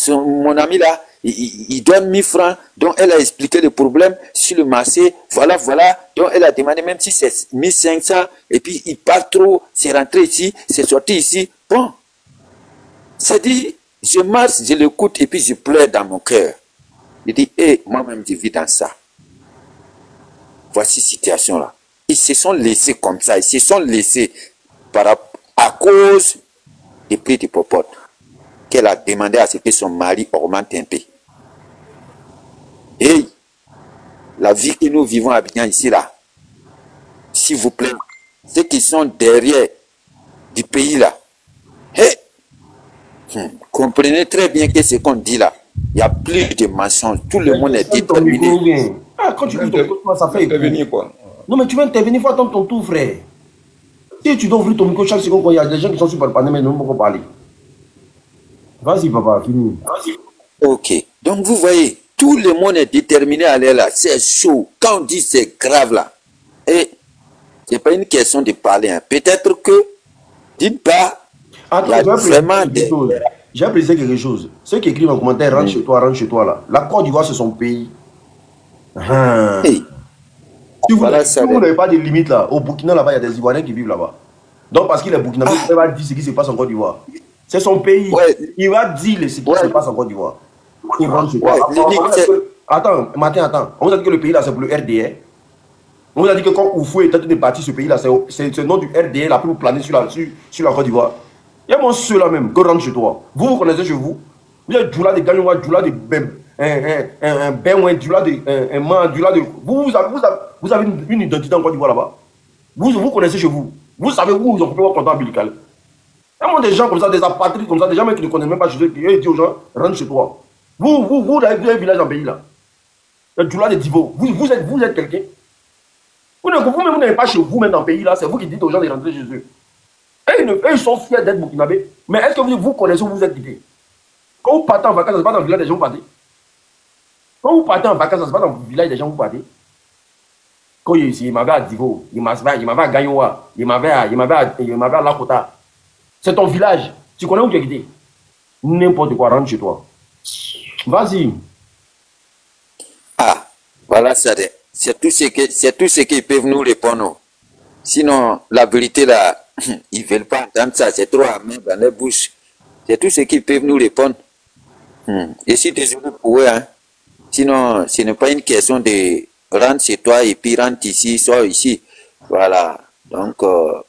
mon ami là, il donne 1000 francs, donc elle a expliqué le problème sur le marché, voilà, donc elle a demandé même si c'est 1500, et puis il part trop, c'est rentré ici, c'est sorti ici, bon, c'est dit, je marche, je l'écoute, et puis je pleure dans mon cœur. Je dis, moi-même je vis dans ça. Voici cette situation-là. Ils se sont laissés comme ça, ils se sont laissés à cause des prix de popote qu'elle a demandé à ce que son mari augmente un peu. Et la vie que nous vivons à Abidjan ici, là, s'il vous plaît, ceux qui sont derrière du pays, là, comprenez très bien que ce qu'on dit là, il n'y a plus de mensonges, tout le monde est déterminé. Ah, quand tu ouvres ton micro, ça fait intervenir quoi. Non, mais tu vas intervenir, il faut attendre ton tour, frère. Si tu dois ouvrir ton micro chaque seconde, il y a des gens qui sont sur le panel, mais ils ne vont pas parler. Vas-y, papa, fini. Ok. Donc, vous voyez, tout le monde est déterminé à aller là. C'est chaud. Quand on dit c'est grave là, et ce n'est pas une question de parler. Hein. Peut-être que, d'une part, il y a vraiment des... J'ai apprécié quelque chose. Ceux qui écrivent en commentaire, rentre chez toi là. La Côte d'Ivoire, c'est son pays. Hey. Si vous n'avez pas de limite là, au Burkina là-bas, il y a des Ivoiriens qui vivent là-bas. Donc, parce qu'il est Burkinabé, il va dire ce qui se passe en Côte d'Ivoire. C'est son pays. Ouais. Il va dire ce qui se passe en Côte d'Ivoire. Il rentre chez toi. Attends, attends. On vous a dit que le pays là, c'est pour le RDR. On vous a dit que quand Oufou est en train de bâtir ce pays là, c'est le nom du RDR là pour planer sur la Côte d'Ivoire. Il y a mon ceux là même, que rentre chez toi. Vous connaissez chez vous. Vous êtes Djoula de Gagnoua, Djoula de Bem. Un Benouin, Djoula de. Un Man, Djoula de. Vous avez une identité en Côte d'Ivoire là-bas. Vous connaissez chez vous. Vous savez où ils ont coupé votre compte ombilical. Il y a des gens comme ça, des apatrides comme ça, des gens qui ne connaissent même pas chez eux, qui disent aux gens, rentre chez toi. Vous avez un village dans le pays là. Le Djoula de Divo. Vous êtes quelqu'un. Vous-même, vous n'êtes pas chez vous, même dans le pays là, c'est vous qui dites aux gens de rentrer chez eux. Et ils sont fiers d'être burkinabés. Mais est-ce que vous connaissez où vous êtes quittés? Quand vous partez en vacances, ça se passe dans le village des gens, vous partez. Quand vous partez en vacances, ça se passe dans le village des gens, vous partez. Quand il m'avait à Divo, il m'avait à Gagnoua, il m'avait à Lakota. C'est ton village. Tu connais où tu es quitté? N'importe quoi, rentre chez toi. Vas-y. Ah, voilà, c'est tout ce qu'ils peuvent nous répondre. Sinon, la vérité là, ils ne veulent pas entendre ça, c'est trop amer dans leur bouche. C'est tout ce qu'ils peuvent nous répondre. Et je suis désolé pour eux. Hein. Sinon, ce n'est pas une question de rentrer chez toi et puis rentre ici, sors ici. Voilà. Donc,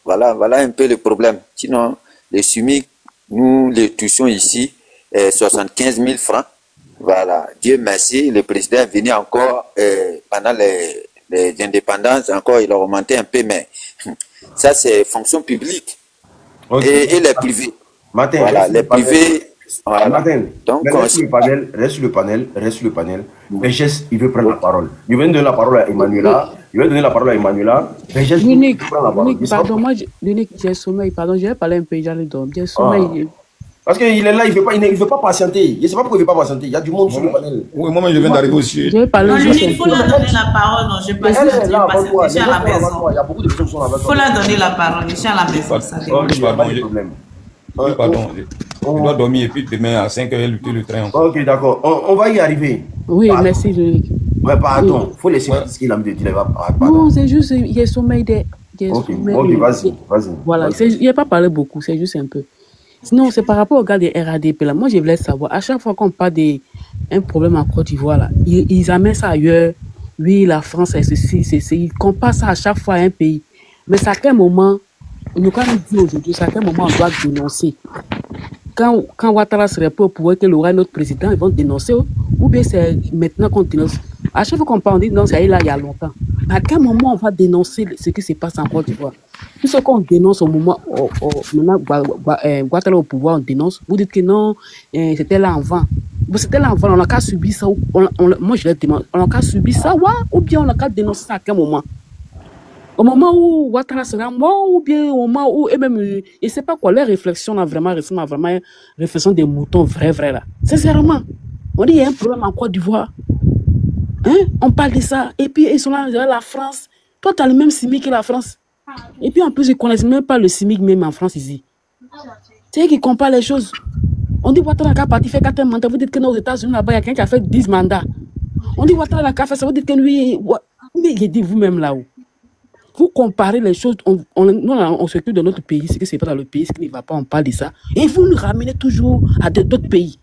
voilà un peu le problème. Sinon, les SUMIC, nous les touchons ici, 75 000 francs. Voilà. Dieu merci, le président est venu encore pendant les indépendances, encore il a augmenté un peu, mais ça c'est fonction publique. Okay. Et les privés. Martin, voilà, les privés. Voilà. Martin, donc, reste sur le panel. Vergès, il veut prendre la parole. Je viens de donner la parole à Emmanuela. Vergès, Unique, pardon, moi, j'ai sommeil, pardon, je vais parler un peu, j'allais dormir. J'ai sommeil. Parce qu'il est là, il ne veut pas patienter. Je ne sais pas pourquoi il ne veut pas patienter. Il y a du monde sur le panel. Oui, moi, je viens d'arriver aussi. Je vais parler juste. Il faut leur donner la parole. Non, je ne vais pas patienter. Je suis à la maison. Il y a beaucoup de personnes qui sont là. Il faut leur donner la parole. Je suis à la maison. Pardon. Je dois dormir et puis demain à 5 h, lutter le train. Ok, d'accord. On va y arriver. Oui, merci, Loïc. Mais pardon, il faut laisser ce qu'il a dit. Non, c'est juste, il y a sommeil. Ok, vas-y. Voilà, il n'y a pas parlé beaucoup, c'est juste un peu. Sinon, c'est par rapport au gars des RADP là. Moi, je voulais savoir, à chaque fois qu'on parle d'un problème en Côte d'Ivoire là, ils amènent ça ailleurs. Oui, la France, c'est ceci, c'est ça. Ils comparent ça à chaque fois à un pays. Mais c'est à quel moment, nous, quand nous disons aujourd'hui, c'est à quel moment on doit dénoncer? Quand Ouattara serait pas au pouvoir, qu'il aura notre président, ils vont dénoncer. Ou bien c'est maintenant qu'on dénonce. À chaque fois qu'on parle, on dit non, c'est là il y a longtemps. Mais à quel moment on va dénoncer ce qui se passe en Côte d'Ivoire? Tout ce qu'on dénonce au moment, maintenant, Ouattara au pouvoir, on dénonce. Vous dites que non, c'était là avant. C'était là avant, on n'a qu'à subir ça. Moi, je l'ai demandé, on n'a qu'à subir ça, ou bien on n'a qu'à dénoncer ça à quel moment? Au moment où Ouattara sera mort, ou bien au moment où, et même, je ne sais pas quoi, leur réflexion là, vraiment réflexion des moutons, vrai, là. Sincèrement, on dit, il y a un problème en Côte d'Ivoire. Hein? On parle de ça, et puis ils sont là, la France. Toi, tu as le même CIMIC que la France. Et puis en plus, ils ne connaissent même pas le CIMIC même en France ici. C'est eux qui comparent les choses. On dit Ouattara qui a parti faire 4 mandats. Vous dites que aux États-Unis, là-bas, il y a quelqu'un qui a fait 10 mandats. On dit Ouattara qui a fait ça. Vous dites que lui. Mais il dit vous-même là-haut. Vous comparez les choses. Nous, on s'occupe de notre pays, ce qui n'est pas dans le pays, ce qui ne va pas, on parle de ça. Et vous nous ramenez toujours à d'autres pays.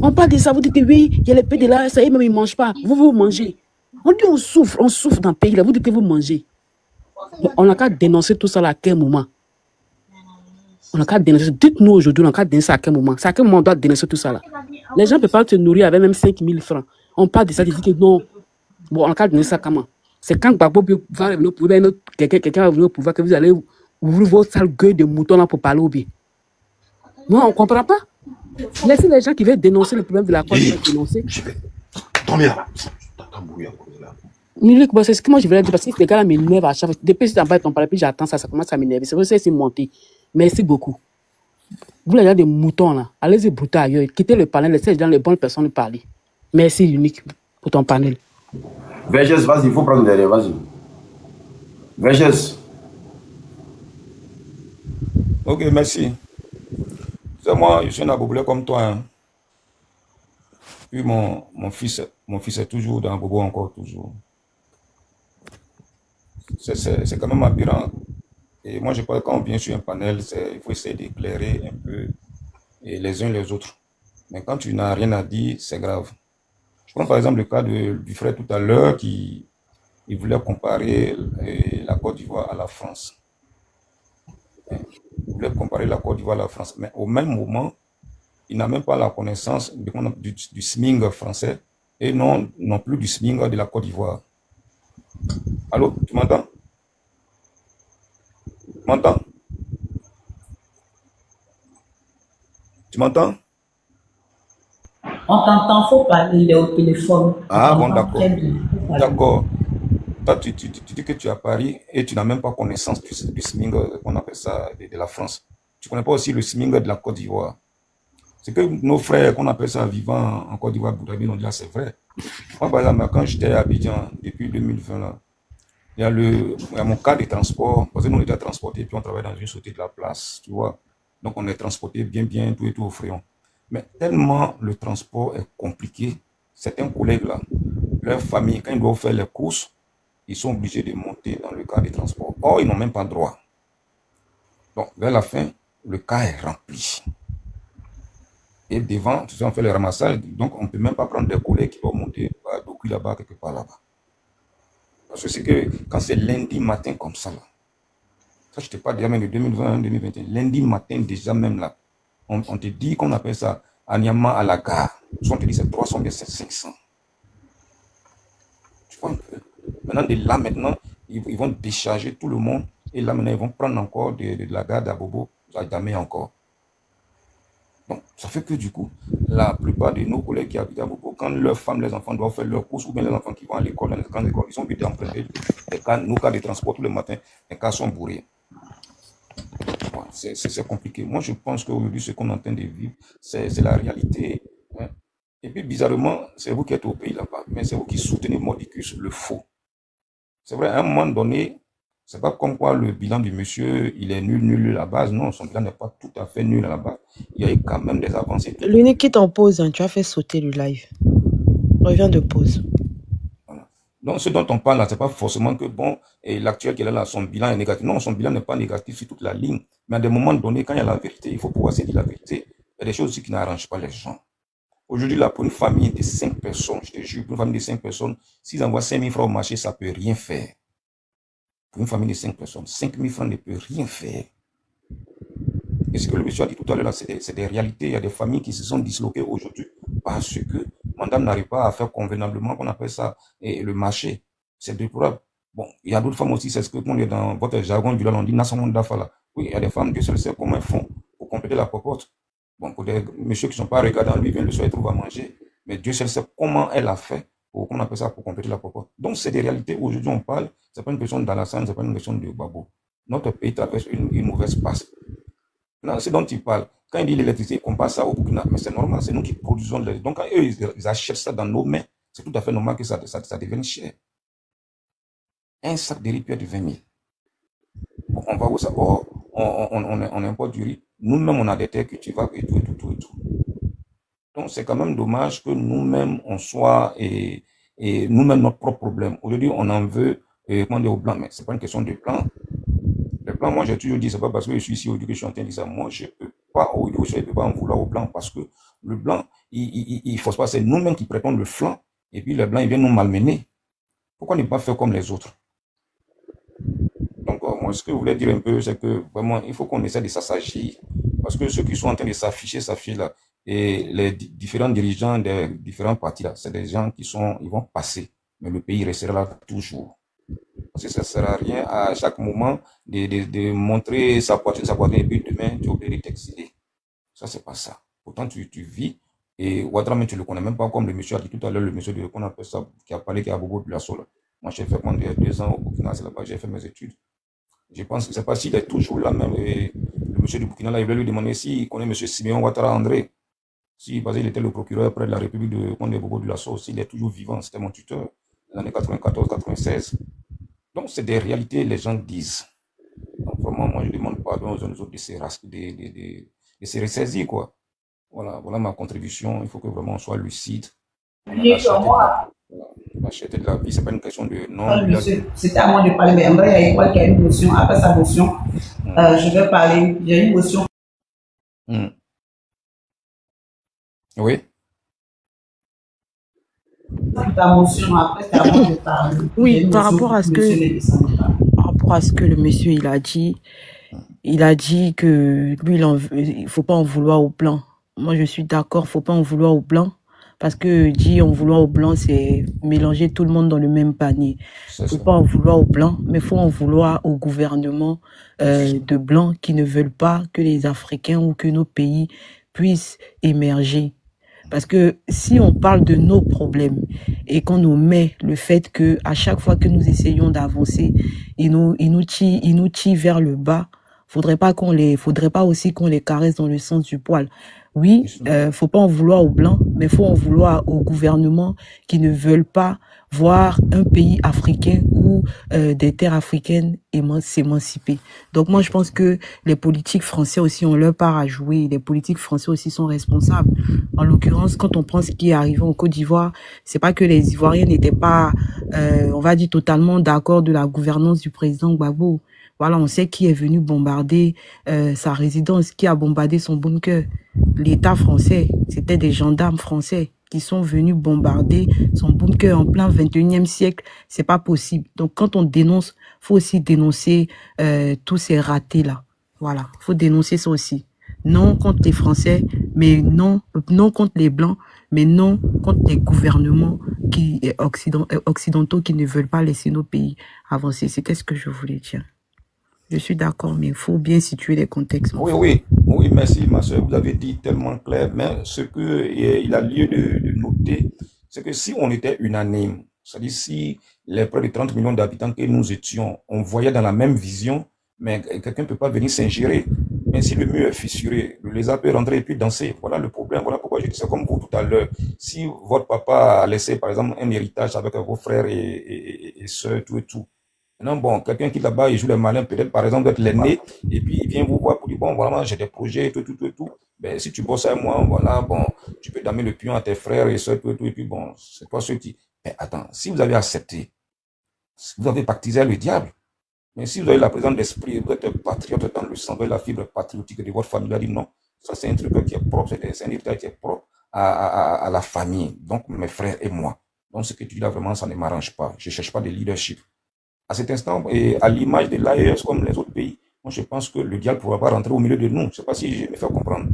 On parle de ça, vous dites que oui, il y a les pays de là, ça y est, même ils ne mangent pas. Vous mangez. On dit on souffre dans le pays là. Vous dites que vous mangez. On n'a qu'à dénoncer tout ça là à quel moment? On n'a qu'à dénoncer. Dites-nous aujourd'hui, on n'a qu'à dénoncer à quel moment? C'est à quel moment on doit dénoncer tout ça là? Les gens ne peuvent pas se nourrir avec même 5 000 francs. On parle de ça, ils disent que non. Bon, on n'a qu'à dénoncer ça comment? C'est quand Gbagbo va revenir au pouvoir, quelqu'un va venir au pouvoir, que vous allez ouvrir vos sales gueules de moutons là pour parler au bien. Non, on ne comprend pas. Laissez les gens qui veulent dénoncer le problème de la Côte d'Ivoire dénoncer. C'est ce que moi je voulais dire parce que les gars là m'énervent à chaque fois. Depuis que tu en parles, puis j'attends ça commence à m'énerver. C'est vrai que c'est monté. Merci beaucoup. Vous les gens des moutons là, allez-y brouter ailleurs. Quittez le panel, laissez les gens, les bonnes personnes parler. Merci Unique pour ton panel. Vergès, vas-y, il faut prendre derrière, vas-y. Vergès. Ok, merci. C'est moi, je suis un abobolé comme toi. Hein. Puis mon fils est toujours dans Bobo, encore toujours. C'est quand même aberrant. Et moi, je crois que quand on vient sur un panel, il faut essayer d'éclairer un peu les uns les autres. Mais quand tu n'as rien à dire, c'est grave. Je prends par exemple le cas du frère tout à l'heure qui voulait comparer la Côte d'Ivoire à la France. Il voulait comparer la Côte d'Ivoire à la France. Mais au même moment, il n'a même pas la connaissance du SMING français et non plus du SMING de la Côte d'Ivoire. Allô, tu m'entends? Tu m'entends? Tu m'entends? On t'entend, faut parler, il est au téléphone. Ah bon, d'accord. D'accord. Toi, tu dis que tu es à Paris et tu n'as même pas connaissance du SMING, qu'on appelle ça, de la France. Tu ne connais pas aussi le SMING de la Côte d'Ivoire. C'est que nos frères, qu'on appelle ça vivant en Côte d'Ivoire, Boudabi, on dit là, c'est vrai. Moi, par exemple, quand j'étais à Abidjan, depuis 2020, là, il y a mon cas de transport, parce que nous, on était transportés, puis on travaille dans une société de la place, tu vois. Donc, on est transporté bien, tout et tout au fréon. Mais tellement le transport est compliqué, certains collègues là, leur famille, quand ils doivent faire les courses, ils sont obligés de monter dans le cas de transport. Or, ils n'ont même pas droit. Donc, vers la fin, le cas est rempli. Et devant, tu sais, on fait le ramassage, donc on ne peut même pas prendre des collègues qui vont monter d'où là-bas, quelque part là-bas. Parce que c'est que quand c'est lundi matin comme ça, là, ça je te parle déjà même de 2020, 2021, lundi matin déjà même là, on te dit qu'on appelle ça à Niamey à la gare. On te dit c'est 300, bien c'est 500. Tu vois un peu. Maintenant, ils vont décharger tout le monde. Et là, maintenant, ils vont prendre encore de la gare d'Abobo, à Damé encore. Donc, ça fait que du coup, la plupart de nos collègues qui habitent à Bobo, quand leurs femmes, les enfants doivent faire leurs courses, ou bien les enfants qui vont à l'école, dans les grandes écoles, ils sont obligés d'emprunter nos cas de transport tous les matins, les cas sont bourrés. Ouais, c'est compliqué. Moi, je pense qu'aujourd'hui, ce qu'on est en train de vivre, c'est la réalité. Hein. Et puis, bizarrement, c'est vous qui êtes au pays là-bas, mais c'est vous qui soutenez Mordicus, le faux. C'est vrai, à un moment donné, c'est pas comme quoi le bilan du monsieur, il est nul à la base. Non, son bilan n'est pas tout à fait nul à la base. Il y a eu quand même des avancées. L'unique qui t'en pose, hein, tu as fait sauter le live. Reviens de pause. Voilà. Donc, ce dont on parle là, c'est pas forcément que, bon, et l'actuel qui est là, son bilan est négatif. Non, son bilan n'est pas négatif sur toute la ligne. Mais à des moments donnés, quand il y a la vérité, il faut pouvoir se dire la vérité. Il y a des choses aussi qui n'arrangent pas les gens. Aujourd'hui, là, pour une famille de 5 personnes, je te jure, pour une famille de 5 personnes, s'ils envoient 5 000 francs au marché, ça ne peut rien faire. Pour une famille de 5 personnes, 5 000 francs ne peut rien faire. Et ce que le monsieur a dit tout à l'heure, c'est des réalités. Il y a des familles qui se sont disloquées aujourd'hui parce que madame n'arrive pas à faire convenablement, qu'on appelle ça, et le marché. C'est déplorable. Bon, il y a d'autres femmes aussi, c'est ce que on est dans votre jargon du on dit Nassamon Dafala. Oui, il y a des femmes, Dieu seul sait comment elles font pour compléter la popote. Bon, pour des messieurs qui ne sont pas regardés en lui, viennent le soir et trouvent à manger. Mais Dieu seul sait comment elle a fait pour qu'on appelle ça pour compléter la popote. Donc, c'est des réalités où aujourd'hui on parle. Ce n'est pas une question d'Alassane, ce n'est pas une question de Babo. Notre pays traverse une mauvaise passe. Non, c'est dont il parle. Quand il dit l'électricité, on passe ça au Burkina, mais c'est normal, c'est nous qui produisons l'électricité. Donc, quand eux, ils achètent ça dans nos mains, c'est tout à fait normal que ça devienne cher. Un sac de riz peut être de 20 000. Bon, on va où ça? On importe du riz. nous-mêmes, on a des terres cultivables et tout, et tout, tout, et tout. Donc, c'est quand même dommage que nous-mêmes, on soit, et nous-mêmes, notre propre problème. Aujourd'hui, on en veut, comment dire, au blanc, mais c'est pas une question de blanc. Le blanc, moi, j'ai toujours dit, c'est pas parce que je suis ici aujourd'hui que je suis en train de dire ça. Moi, je peux pas, je peux pas en vouloir au blanc parce que le blanc, il faut pas, c'est nous-mêmes qui prêtons le flanc et puis le blanc, il vient nous malmener. Pourquoi ne pas faire comme les autres? Donc, moi, ce que je voulais dire un peu, c'est que vraiment, il faut qu'on essaie de s'assagir. Parce que ceux qui sont en train de s'afficher là, et les différents dirigeants des différents partis là, c'est des gens ils vont passer. Mais le pays restera là toujours. Parce que ça ne sert à rien à chaque moment de montrer sa poitrine, et puis demain, tu es obligé de t'exiler. Ça, c'est pas ça. Pourtant, tu vis. Et Ouattara, tu ne le connais même pas, comme le monsieur a dit tout à l'heure, le monsieur qu'on appelle ça, qui a parlé, qui a beaucoup de la Soul. Moi, j'ai fait pendant 2 ans au Burkina, c'est là-bas, j'ai fait mes études. Je pense que c'est pas s'il est toujours là même. Et le monsieur du Burkina, là, il voulait lui demander s'il connaît monsieur Siméon Ouattara André. Si, parce qu'il était le procureur près de la République de Bobo de la Soul, s'il est toujours vivant, c'était mon tuteur, les années 94-96. Donc, c'est des réalités, les gens disent. Donc, vraiment, moi, je ne demande pas aux autres de se ressaisir, quoi. Voilà ma contribution. Il faut que vraiment on soit lucide. Acheter de la vie, c'est pas une question de non. C'était à moi de parler, mais André, il y a une motion. Après sa motion, je vais parler. Il y a une motion. Oui. Ta motion, après, c'est à moi de parler. Oui, par rapport à ce que le monsieur il a dit que lui, il faut pas en vouloir au blanc. Moi, je suis d'accord, faut pas en vouloir au blanc. Parce que dire en vouloir au blanc, c'est mélanger tout le monde dans le même panier. Faut pas en vouloir au blanc, mais faut en vouloir au gouvernement de blanc qui ne veulent pas que les Africains ou que nos pays puissent émerger. Parce que si on parle de nos problèmes et qu'on nous met le fait que à chaque fois que nous essayons d'avancer, ils nous tirent vers le bas, faudrait pas aussi qu'on les caresse dans le sens du poil. Oui, faut pas en vouloir aux blancs, mais faut en vouloir aux gouvernements qui ne veulent pas voir un pays africain ou des terres africaines s'émanciper. Donc moi, je pense que les politiques français aussi ont leur part à jouer. Les politiques français aussi sont responsables. En l'occurrence, quand on prend ce qui est arrivé en Côte d'Ivoire, c'est pas que les Ivoiriens n'étaient pas, on va dire, totalement d'accord de la gouvernance du président Gbagbo. Voilà, on sait qui est venu bombarder sa résidence, qui a bombardé son bunker. L'État français, c'était des gendarmes français qui sont venus bombarder son bunker en plein 21e siècle. C'est pas possible. Donc, quand on dénonce, faut aussi dénoncer tous ces ratés-là. Voilà, faut dénoncer ça aussi. Non contre les Français, mais non contre les Blancs, mais non contre les gouvernements occidentaux qui ne veulent pas laisser nos pays avancer. C'était ce que je voulais dire. Je suis d'accord, mais il faut bien situer les contextes. Oui, merci, ma soeur. Vous avez dit tellement clair, mais ce qu'il a lieu de noter, c'est que si on était unanime, c'est-à-dire si les près de 30 millions d'habitants que nous étions, on voyait dans la même vision, mais quelqu'un ne peut pas venir s'ingérer. Mais si le mur est fissuré, le lézard peut rentrer et puis danser. Voilà le problème. Voilà pourquoi je disais comme vous tout à l'heure. Si votre papa a laissé, par exemple, un héritage avec vos frères et soeurs, tout et tout, non, bon, quelqu'un qui là-bas, il joue le malin, peut-être par exemple d'être l'aîné, et puis il vient vous voir pour dire, bon, vraiment, j'ai des projets, tout. Ben, si tu bosses avec moi, voilà, bon, tu peux damer le pion à tes frères et soeurs, tout, et puis bon, c'est toi ceux qui... Mais attends, si vous avez accepté, vous avez pactisé le diable. Mais si vous avez la présence d'esprit, vous êtes patriote dans le sang, vous avez la fibre patriotique de votre famille, vous dit non, ça c'est un truc qui est propre, c'est un héritage qui est propre à la famille, donc mes frères et moi. Donc ce que tu dis là, vraiment, ça ne m'arrange pas. Je ne cherche pas de leadership. À cet instant, et à l'image de l'AES comme les autres pays, moi je pense que le diable ne pourra pas rentrer au milieu de nous. Je ne sais pas si je me fais comprendre.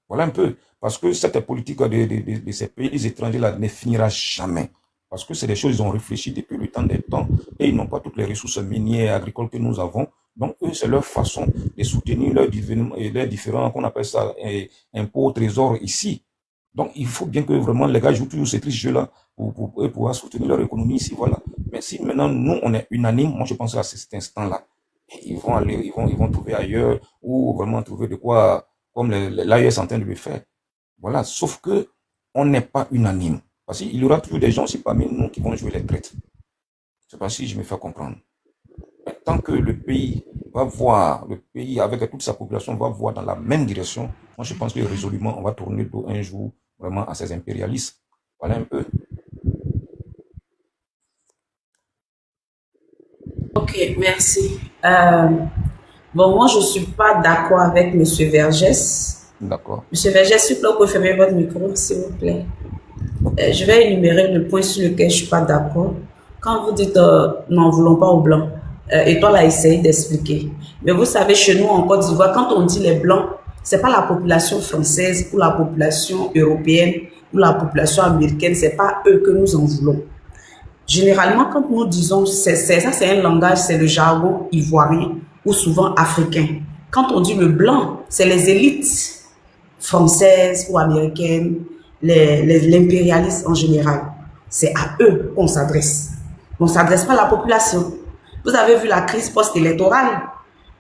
Voilà un peu. Parce que cette politique de ces pays étrangers-là ne finira jamais. Parce que c'est des choses qu'ils ont réfléchi depuis le temps des temps et ils n'ont pas toutes les ressources minières et agricoles que nous avons. Donc, eux, c'est leur façon de soutenir leurs différents, qu'on appelle ça, impôts au trésor ici. Donc, il faut bien que vraiment les gars jouent toujours ce triste jeu-là pour pouvoir soutenir leur économie ici, voilà. Mais si maintenant, nous, on est unanime, moi, je pense à cet instant-là, ils vont aller, ils vont trouver ailleurs ou vraiment trouver de quoi, comme l'AES est en train de le faire. Voilà, sauf que on n'est pas unanime. Parce qu'il y aura toujours des gens aussi parmi nous qui vont jouer les traites. Je ne sais pas si je me fais comprendre. tant que le pays va voir, le pays avec toute sa population va voir dans la même direction, moi je pense que résolument on va tourner le dos un jour vraiment à ces impérialistes. Voilà un peu. Ok, merci. Bon, moi, je ne suis pas d'accord avec M. Vergès. D'accord. M. Vergès, s'il vous plaît, vous pouvez fermer votre micro, s'il vous plaît. Je vais énumérer le point sur lequel je ne suis pas d'accord. Quand vous dites n'en voulons pas aux Blancs, et toi, là, essayé d'expliquer. Mais vous savez, chez nous, en Côte d'Ivoire, quand on dit les Blancs, ce n'est pas la population française ou la population européenne ou la population américaine, ce n'est pas eux que nous en voulons. Généralement, quand nous disons, ça c'est un langage, c'est le jargon ivoirien ou souvent africain. Quand on dit le blanc, c'est les élites françaises ou américaines, l'impérialisme en général. C'est à eux qu'on s'adresse. On ne s'adresse pas à la population. Vous avez vu la crise post-électorale.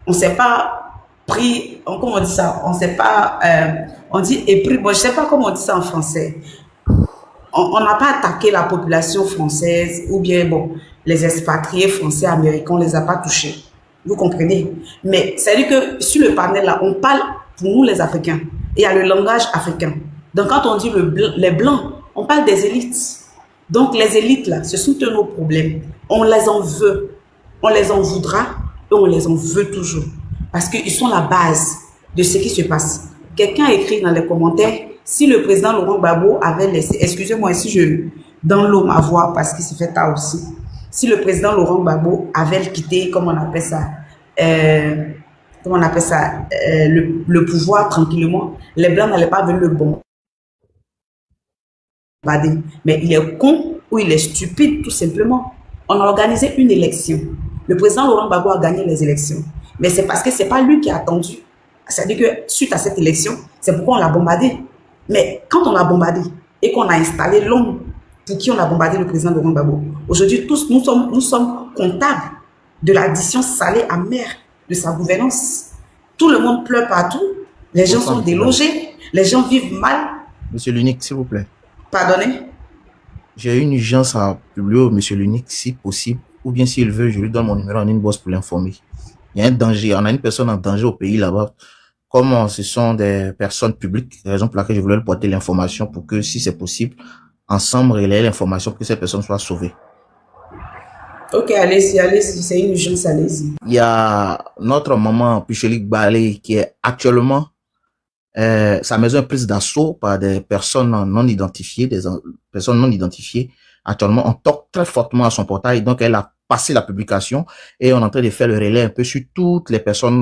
On ne s'est pas pris, comment on dit ça? On ne s'est pas, on dit épris, bon, je ne sais pas comment on dit ça en français. On n'a pas attaqué la population française ou bien, bon, les expatriés français, américains, on ne les a pas touchés. Vous comprenez? Mais c'est-à-dire que sur le panel là, on parle pour nous les Africains. Et il y a le langage africain. Donc quand on dit les Blancs, on parle des élites. Donc les élites là, ce sont nos problèmes. On les en veut. On les en voudra et on les en veut toujours. Parce qu'ils sont la base de ce qui se passe. Quelqu'un a écrit dans les commentaires, si le président Laurent Gbagbo avait laissé, excusez-moi si je dans l'eau ma voix parce qu'il se fait tard aussi, si le président Laurent Gbagbo avait quitté, comment on appelle ça, le pouvoir tranquillement, les Blancs n'allaient pas venir le bombarder. Mais il est con ou il est stupide tout simplement. On a organisé une élection. Le président Laurent Gbagbo a gagné les élections. Mais c'est parce que ce n'est pas lui qui a attendu. C'est-à-dire que suite à cette élection, c'est pourquoi on l'a bombardé. Mais quand on l'a bombardé et qu'on a installé l'homme pour qui on a bombardé le président Laurent Gbagbo, aujourd'hui, tous, nous sommes comptables de l'addition salée amère de sa gouvernance. Tout le monde pleure partout. Les gens sont délogés. Les gens vivent mal. Monsieur Lunique, s'il vous plaît. Pardonnez? J'ai une urgence à publier au Monsieur Lunique, si possible. Ou bien s'il veut, je lui donne mon numéro en inbox pour l'informer. Il y a un danger. On a une personne en danger au pays là-bas. Comme ce sont des personnes publiques, raison pour laquelle je voulais lui porter l'information pour que, si c'est possible, ensemble, relayer l'information pour que cette personne soit sauvée. Ok, allez-y, allez-y, c'est une urgence, allez-y. Il y a notre maman Pichelik Balé qui est actuellement, sa maison est prise d'assaut par des personnes non identifiées, Actuellement, on toque très fortement à son portail, donc elle a passé la publication et on est en train de faire le relais un peu sur toutes les personnes,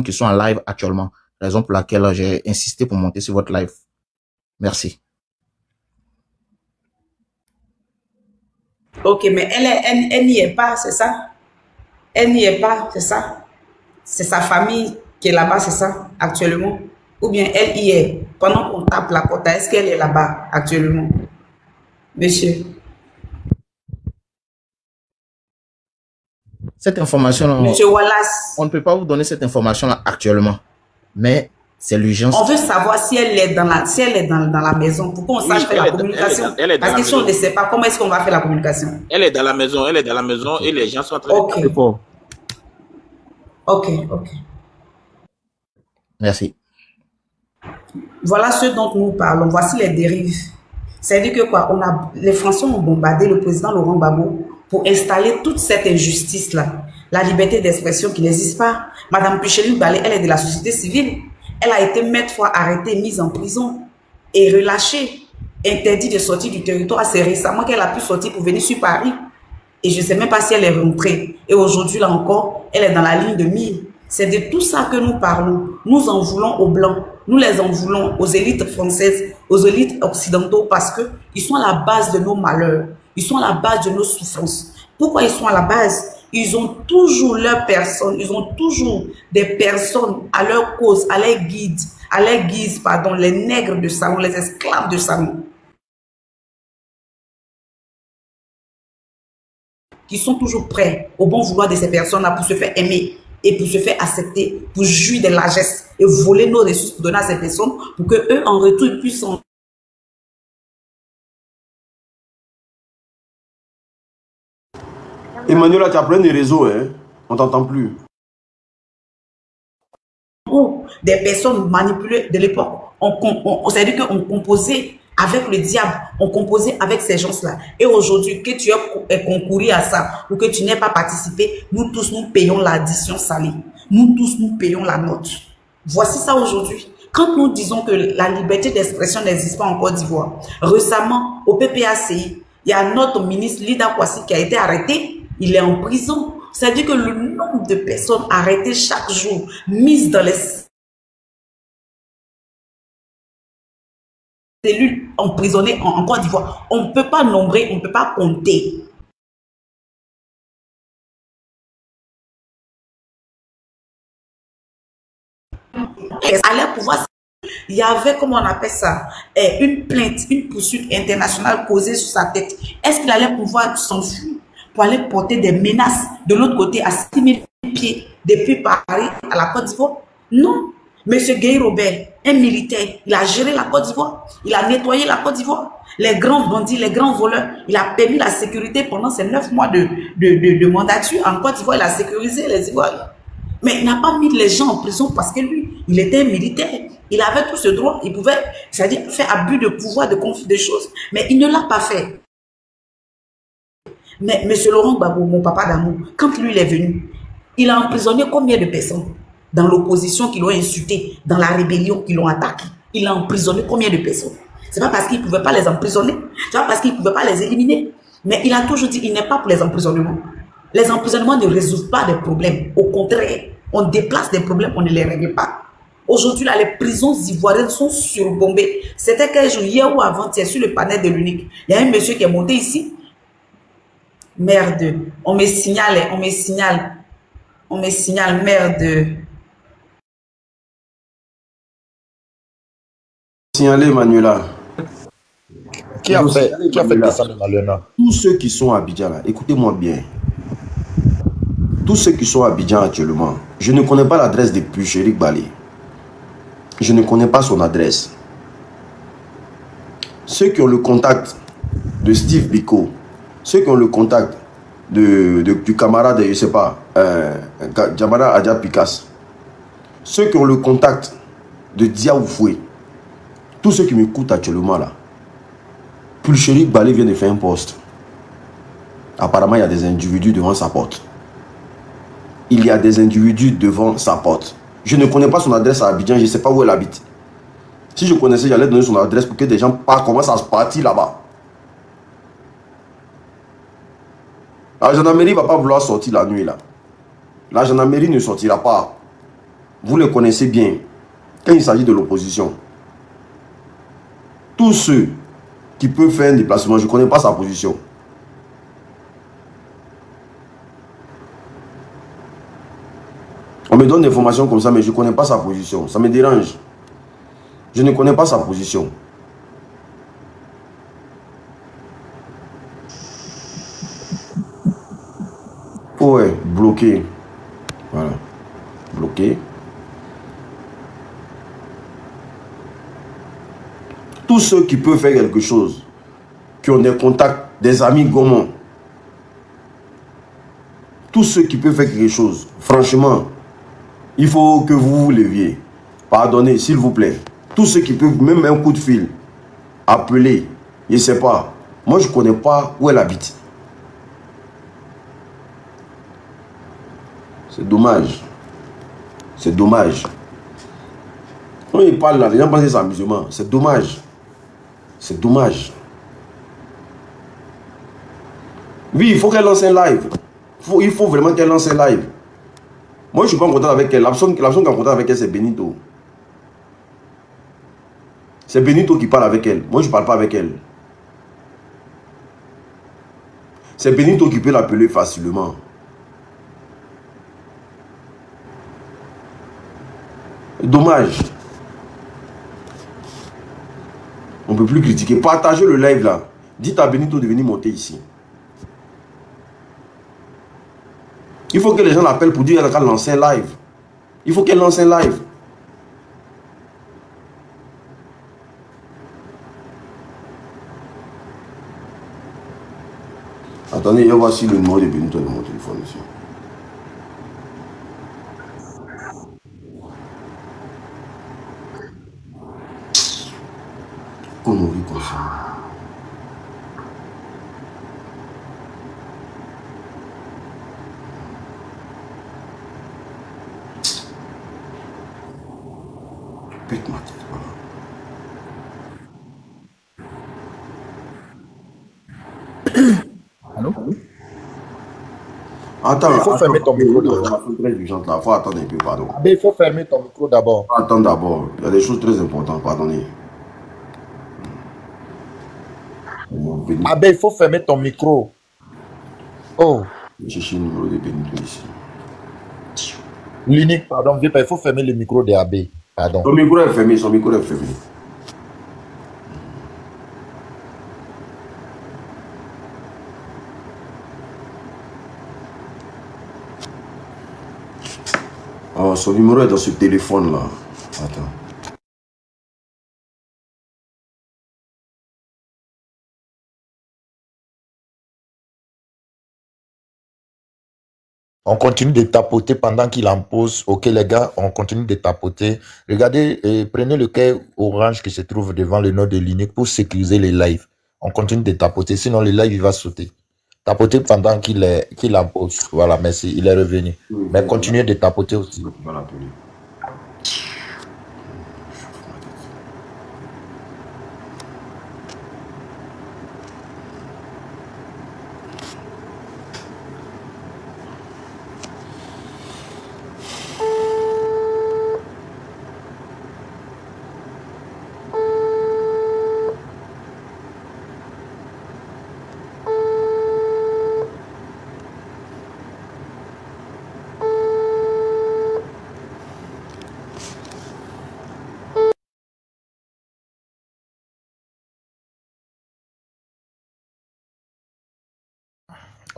qui sont en live actuellement. Raison pour laquelle j'ai insisté pour monter sur votre live. Merci. Ok, mais elle n'y est pas, c'est ça? Elle n'y est pas, c'est ça? C'est sa famille qui est là-bas, c'est ça, actuellement? Ou bien elle y est? Pendant qu'on tape la porte, est-ce qu'elle est là-bas, actuellement? Monsieur? Cette information, Monsieur Wallace, on ne peut pas vous donner cette information-là actuellement, mais c'est l'urgence. on veut savoir si elle est dans la maison, pour qu'on sache faire la communication. Parce que si on ne sait pas, comment est-ce qu'on va faire la communication? Elle est dans la maison, et les gens sont en train de... Ok. Merci. Voilà ce dont nous parlons. Voici les dérives. C'est-à-dire que quoi, les Français ont bombardé le président Laurent Gbagbo pour installer toute cette injustice-là. La liberté d'expression qui n'existe pas. Madame Pichelik Balé, elle est de la société civile. Elle a été maintes fois arrêtée, mise en prison et relâchée, interdite de sortir du territoire. C'est récemment qu'elle a pu sortir pour venir sur Paris. Et je ne sais même pas si elle est rentrée. Et aujourd'hui, là encore, elle est dans la ligne de mire. C'est de tout ça que nous parlons. Nous en voulons aux Blancs. Nous les en voulons aux élites françaises, aux élites occidentaux, parce qu'ils sont à la base de nos malheurs. Ils sont à la base de nos souffrances. Pourquoi ils sont à la base? Ils ont toujours leurs personnes, ils ont toujours des personnes à leur cause, à leur guise, pardon, les nègres de salon, les esclaves de salon, qui sont toujours prêts au bon vouloir de ces personnes-là pour se faire aimer et pour se faire accepter, pour jouir de largesses et voler nos ressources pour donner à ces personnes, pour qu'eux, en retour, ils puissent en... Emmanuel, tu as plein de réseaux, hein? On t'entend plus. Des personnes manipulées de l'époque, c'est-à-dire qu'on composait avec le diable, on composait avec ces gens-là. Et aujourd'hui, que tu aies concouru à ça ou que tu n'aies pas participé, nous tous, nous payons l'addition salée. Nous tous, nous payons la note. Voici ça aujourd'hui. Quand nous disons que la liberté d'expression n'existe pas en Côte d'Ivoire, récemment, au PPACI, il y a notre ministre Lida Kwasi qui a été arrêté. Il est en prison. C'est-à-dire que le nombre de personnes arrêtées chaque jour, mises dans les cellules emprisonnées en Côte d'Ivoire, on ne peut pas nombrer, on ne peut pas compter. Allait pouvoir, il y avait, comment on appelle ça, une plainte, une poursuite internationale posée sur sa tête. Est-ce qu'il allait pouvoir s'enfuir pour aller porter des menaces de l'autre côté à 6000 pieds depuis Paris à la Côte d'Ivoire? Non. Monsieur Guy Robert, un militaire, il a géré la Côte d'Ivoire, il a nettoyé la Côte d'Ivoire. Les grands bandits, les grands voleurs, il a permis la sécurité pendant ces 9 mois de mandature en Côte d'Ivoire, il a sécurisé les Ivoiriens. Mais il n'a pas mis les gens en prison parce que lui, il était un militaire. Il avait tout ce droit. Il pouvait, c'est-à-dire, faire abus de pouvoir, de conflit de choses. Mais il ne l'a pas fait. Mais M. Laurent Gbagbo, mon papa d'amour, quand lui il est venu, il a emprisonné combien de personnes dans l'opposition qui l'ont insulté, dans la rébellion qui l'ont attaqué? Il a emprisonné combien de personnes? Ce n'est pas parce qu'il ne pouvait pas les emprisonner. Ce n'est pas parce qu'il ne pouvait pas les éliminer. Mais il a toujours dit qu'il n'est pas pour les emprisonnements. Les emprisonnements ne résolvent pas des problèmes. Au contraire, on déplace des problèmes, on ne les règle pas. Aujourd'hui, là, les prisons ivoiriennes sont surbombées. C'était quel jour, hier ou avant-hier, sur le panel de l'UNIC. Il y a un monsieur qui est monté ici. Merde. On me signale, merde. Signalez, Manuela. Qui a fait descendre Malena? Tous ceux qui sont à Abidjan, là, écoutez-moi bien. Tous ceux qui sont à Abidjan actuellement, je ne connais pas l'adresse de Puchéric Balé. Je ne connais pas son adresse. Ceux qui ont le contact de Steve Biko, ceux qui ont le contact du camarade, je ne sais pas, Djamana Adja Pikas, ceux qui ont le contact de Diaoufoué, tous ceux qui m'écoutent actuellement là, Puchéric Balé vient de faire un poste. Apparemment, il y a des individus devant sa porte. Il y a des individus devant sa porte. Je ne connais pas son adresse à Abidjan, je ne sais pas où elle habite. Si je connaissais, j'allais donner son adresse pour que des gens commencent à se partir là-bas. La gendarmerie ne va pas vouloir sortir la nuit là. La gendarmerie ne sortira pas. Vous le connaissez bien. Quand il s'agit de l'opposition, tous ceux qui peuvent faire un déplacement, je ne connais pas sa position. On me donne des informations comme ça, mais je ne connais pas sa position. Ça me dérange. Je ne connais pas sa position. Ouais, bloqué. Voilà. Bloqué. Tous ceux qui peuvent faire quelque chose, qui ont des contacts, des amis gourmands, tous ceux qui peuvent faire quelque chose, franchement, il faut que vous vous leviez. Pardonnez, s'il vous plaît. Tous ceux qui peuvent, même un coup de fil, appeler, je ne sais pas. Moi, je ne connais pas où elle habite. C'est dommage. C'est dommage. Quand il parle là, les gens pensent que c'est amusement. C'est dommage. C'est dommage. Oui, il faut qu'elle lance un live. Il faut vraiment qu'elle lance un live. Moi, je ne suis pas en contact avec elle. La personne qui est en contact avec elle, c'est Benito. C'est Benito qui parle avec elle. Moi, je ne parle pas avec elle. C'est Benito qui peut l'appeler facilement. Dommage. On ne peut plus critiquer. Partagez le live là. Dites à Benito de venir monter ici. Il faut que les gens l'appellent pour dire qu'elle lance un live. Il faut qu'elle lance un live. Attendez, voici le numéro de Benito de mon téléphone ici. conneries comme ça. Pète ma tête, voilà. Allô? Attends, il faut fermer ton micro d'abord. Très urgente là. Faut attendre un peu, pardon. Abbé, il faut fermer ton micro d'abord. Attends d'abord. Il y a des choses très importantes, pardonnez. Abbé, il faut fermer ton micro. Oh. Je cherche le numéro de Benito ici. L'unique, pardon, il faut fermer le micro de Abbé. Pardon. Son micro est fermé, son micro est fermé. Oh, son numéro est dans ce téléphone là. Attends. On continue de tapoter pendant qu'il en pose. Ok les gars, on continue de tapoter. Regardez, prenez le cahier orange qui se trouve devant le nom de l'unique pour sécuriser les lives. On continue de tapoter, sinon le live il va sauter. Tapoter pendant qu'il en pose. Voilà, merci, il est revenu. Oui, mais continuez de tapoter aussi. Voilà.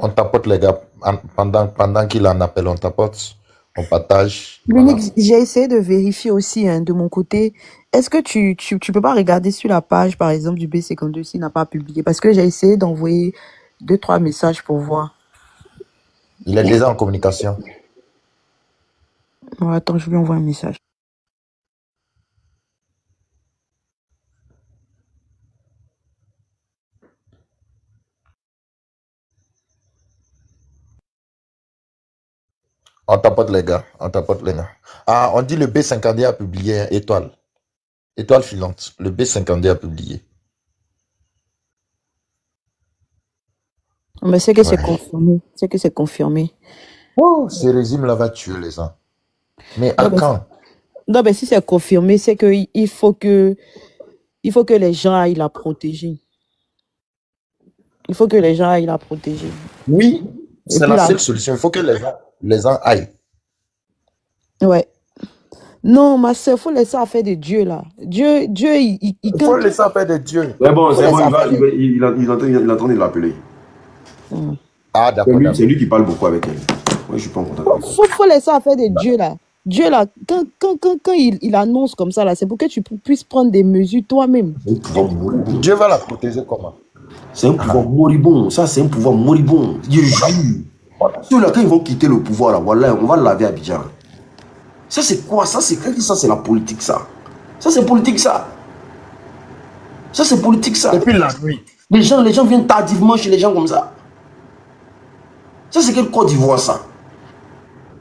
On tapote les gars, pendant qu'il en appelle, on tapote, on partage. L'unique, voilà. J'ai essayé de vérifier aussi de mon côté. Est-ce que tu peux pas regarder sur la page, par exemple, du B52 s'il n'a pas publié? Parce que j'ai essayé d'envoyer 2-3 messages pour voir. Il est déjà en communication. Bon, attends, je lui envoie un message. On tapote les gars, on tapote les gars. Ah, on dit le B52 a publié étoile. Étoile filante, le B52 a publié. Mais c'est que c'est confirmé. C'est que c'est confirmé. Oh, ce régime-là va tuer les gens. Mais à quand? Non, mais si c'est confirmé, c'est qu'il faut que les gens aillent la protéger. Il faut que les gens aillent la protéger. Oui, c'est la seule solution. Il faut que les gens aillent. Ouais. Non, ma soeur, il faut laisser affaire de Dieu, là. Dieu, il faut laisser affaire de Dieu. C'est bon, il est en train de l'appeler. Ah, d'accord. C'est lui qui parle beaucoup avec elle. Moi, je suis pas content. Faut laisser affaire de Dieu, là. Dieu, là, quand il annonce comme ça, là, c'est pour que tu puisses prendre des mesures toi-même. Dieu va la protéger comment? C'est un pouvoir moribond. Ça, c'est un pouvoir moribond. Je jure. Ceux-là, quand ils vont quitter le pouvoir, là, voilà, on va laver Abidjan. Ça, c'est quoi? Ça, c'est la politique, ça. Ça, c'est politique, ça. Ça, c'est politique, ça. Depuis la nuit. Les gens viennent tardivement chez les gens comme ça. Ça, c'est quelle Côte d'Ivoire, ça?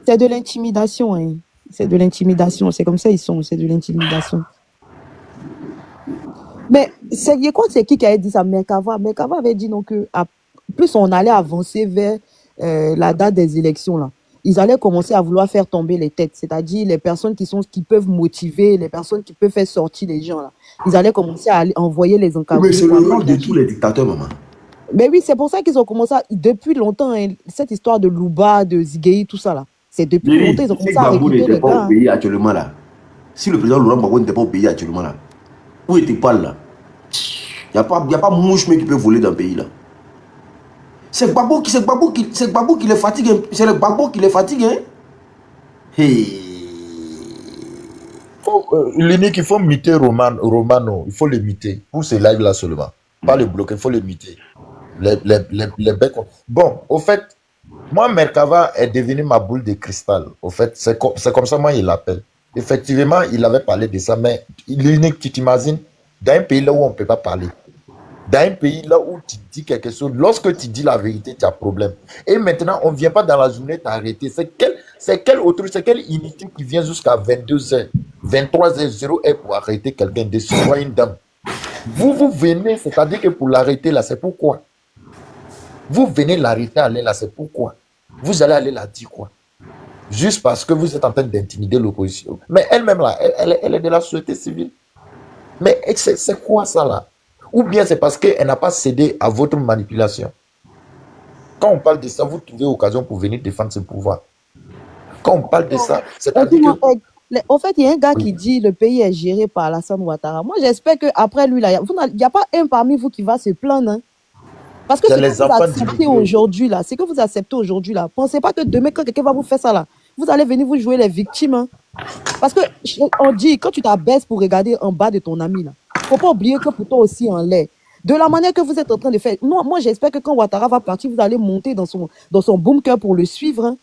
C'est de l'intimidation, hein. C'est de l'intimidation. C'est comme ça, ils sont. C'est de l'intimidation. Mais c'est qui avait dit ça? Merkava avait dit donc que plus on allait avancer vers la date des élections, là, ils allaient commencer à vouloir faire tomber les têtes, c'est-à-dire les personnes qui peuvent motiver, les personnes qui peuvent faire sortir les gens, là. Ils allaient commencer à envoyer les encadrés. Mais c'est le rôle de tous les dictateurs, maman. Mais oui, c'est pour ça qu'ils ont commencé depuis longtemps, hein, cette histoire de Louba, de Zigueï, tout ça là. C'est depuis longtemps ils ont commencé à récupérer les gars. Au pays actuellement là. Si le président Laurent Gbagbo n'était pas au pays actuellement là, où était-il là? Il n'y a pas mouche qui peut voler dans le pays là. C'est Gbagbo qui les fatigue. C'est le Gbagbo qui les fatigue. Hein? Hey. L'unique, il faut muter Romano. Il faut le muter. Pour ce live là seulement. Pas le bloquer, il faut le muter. Les becs. Bon, au fait, moi, Merkava est devenu ma boule de cristal. Au fait, c'est comme ça, moi, il l'appelle. Effectivement, il avait parlé de ça, mais l'unique, tu t'imagines, dans un pays là où on ne peut pas parler, dans un pays là où tu dis quelque chose, lorsque tu dis la vérité, tu as problème. Et maintenant, on ne vient pas dans la journée t'arrêter. C'est quelle autorité, c'est quelle unité qui vient jusqu'à 22h, 23h, pour arrêter quelqu'un, de soit une dame. Vous venez, c'est-à-dire que pour l'arrêter là, c'est pourquoi. Vous venez l'arrêter, aller là, c'est pourquoi. Vous allez aller la dire quoi? Juste parce que vous êtes en train d'intimider l'opposition. Mais elle-même là, elle est de la société civile. Mais c'est quoi ça là? Ou bien c'est parce qu'elle n'a pas cédé à votre manipulation. Quand on parle de ça, vous trouvez occasion pour venir défendre ce pouvoir. Quand on parle de ça, c'est-à-dire que... En fait, il y a un gars qui dit le pays est géré par Alassane Ouattara. Moi, j'espère qu'après lui, là, il n'y a pas un parmi vous qui va se plaindre. Hein. Parce que c'est ce que vous acceptez aujourd'hui, là. C'est que vous acceptez aujourd'hui, là. Pensez pas que demain, quand quelqu'un va vous faire ça, là, vous allez venir vous jouer les victimes. Hein. Parce que, on dit, quand tu t'abaisses pour regarder en bas de ton ami, là, faut pas oublier que pour toi aussi, en l'est. De la manière que vous êtes en train de faire. Moi j'espère que quand Ouattara va partir, vous allez monter dans son bunker pour le suivre. Hein.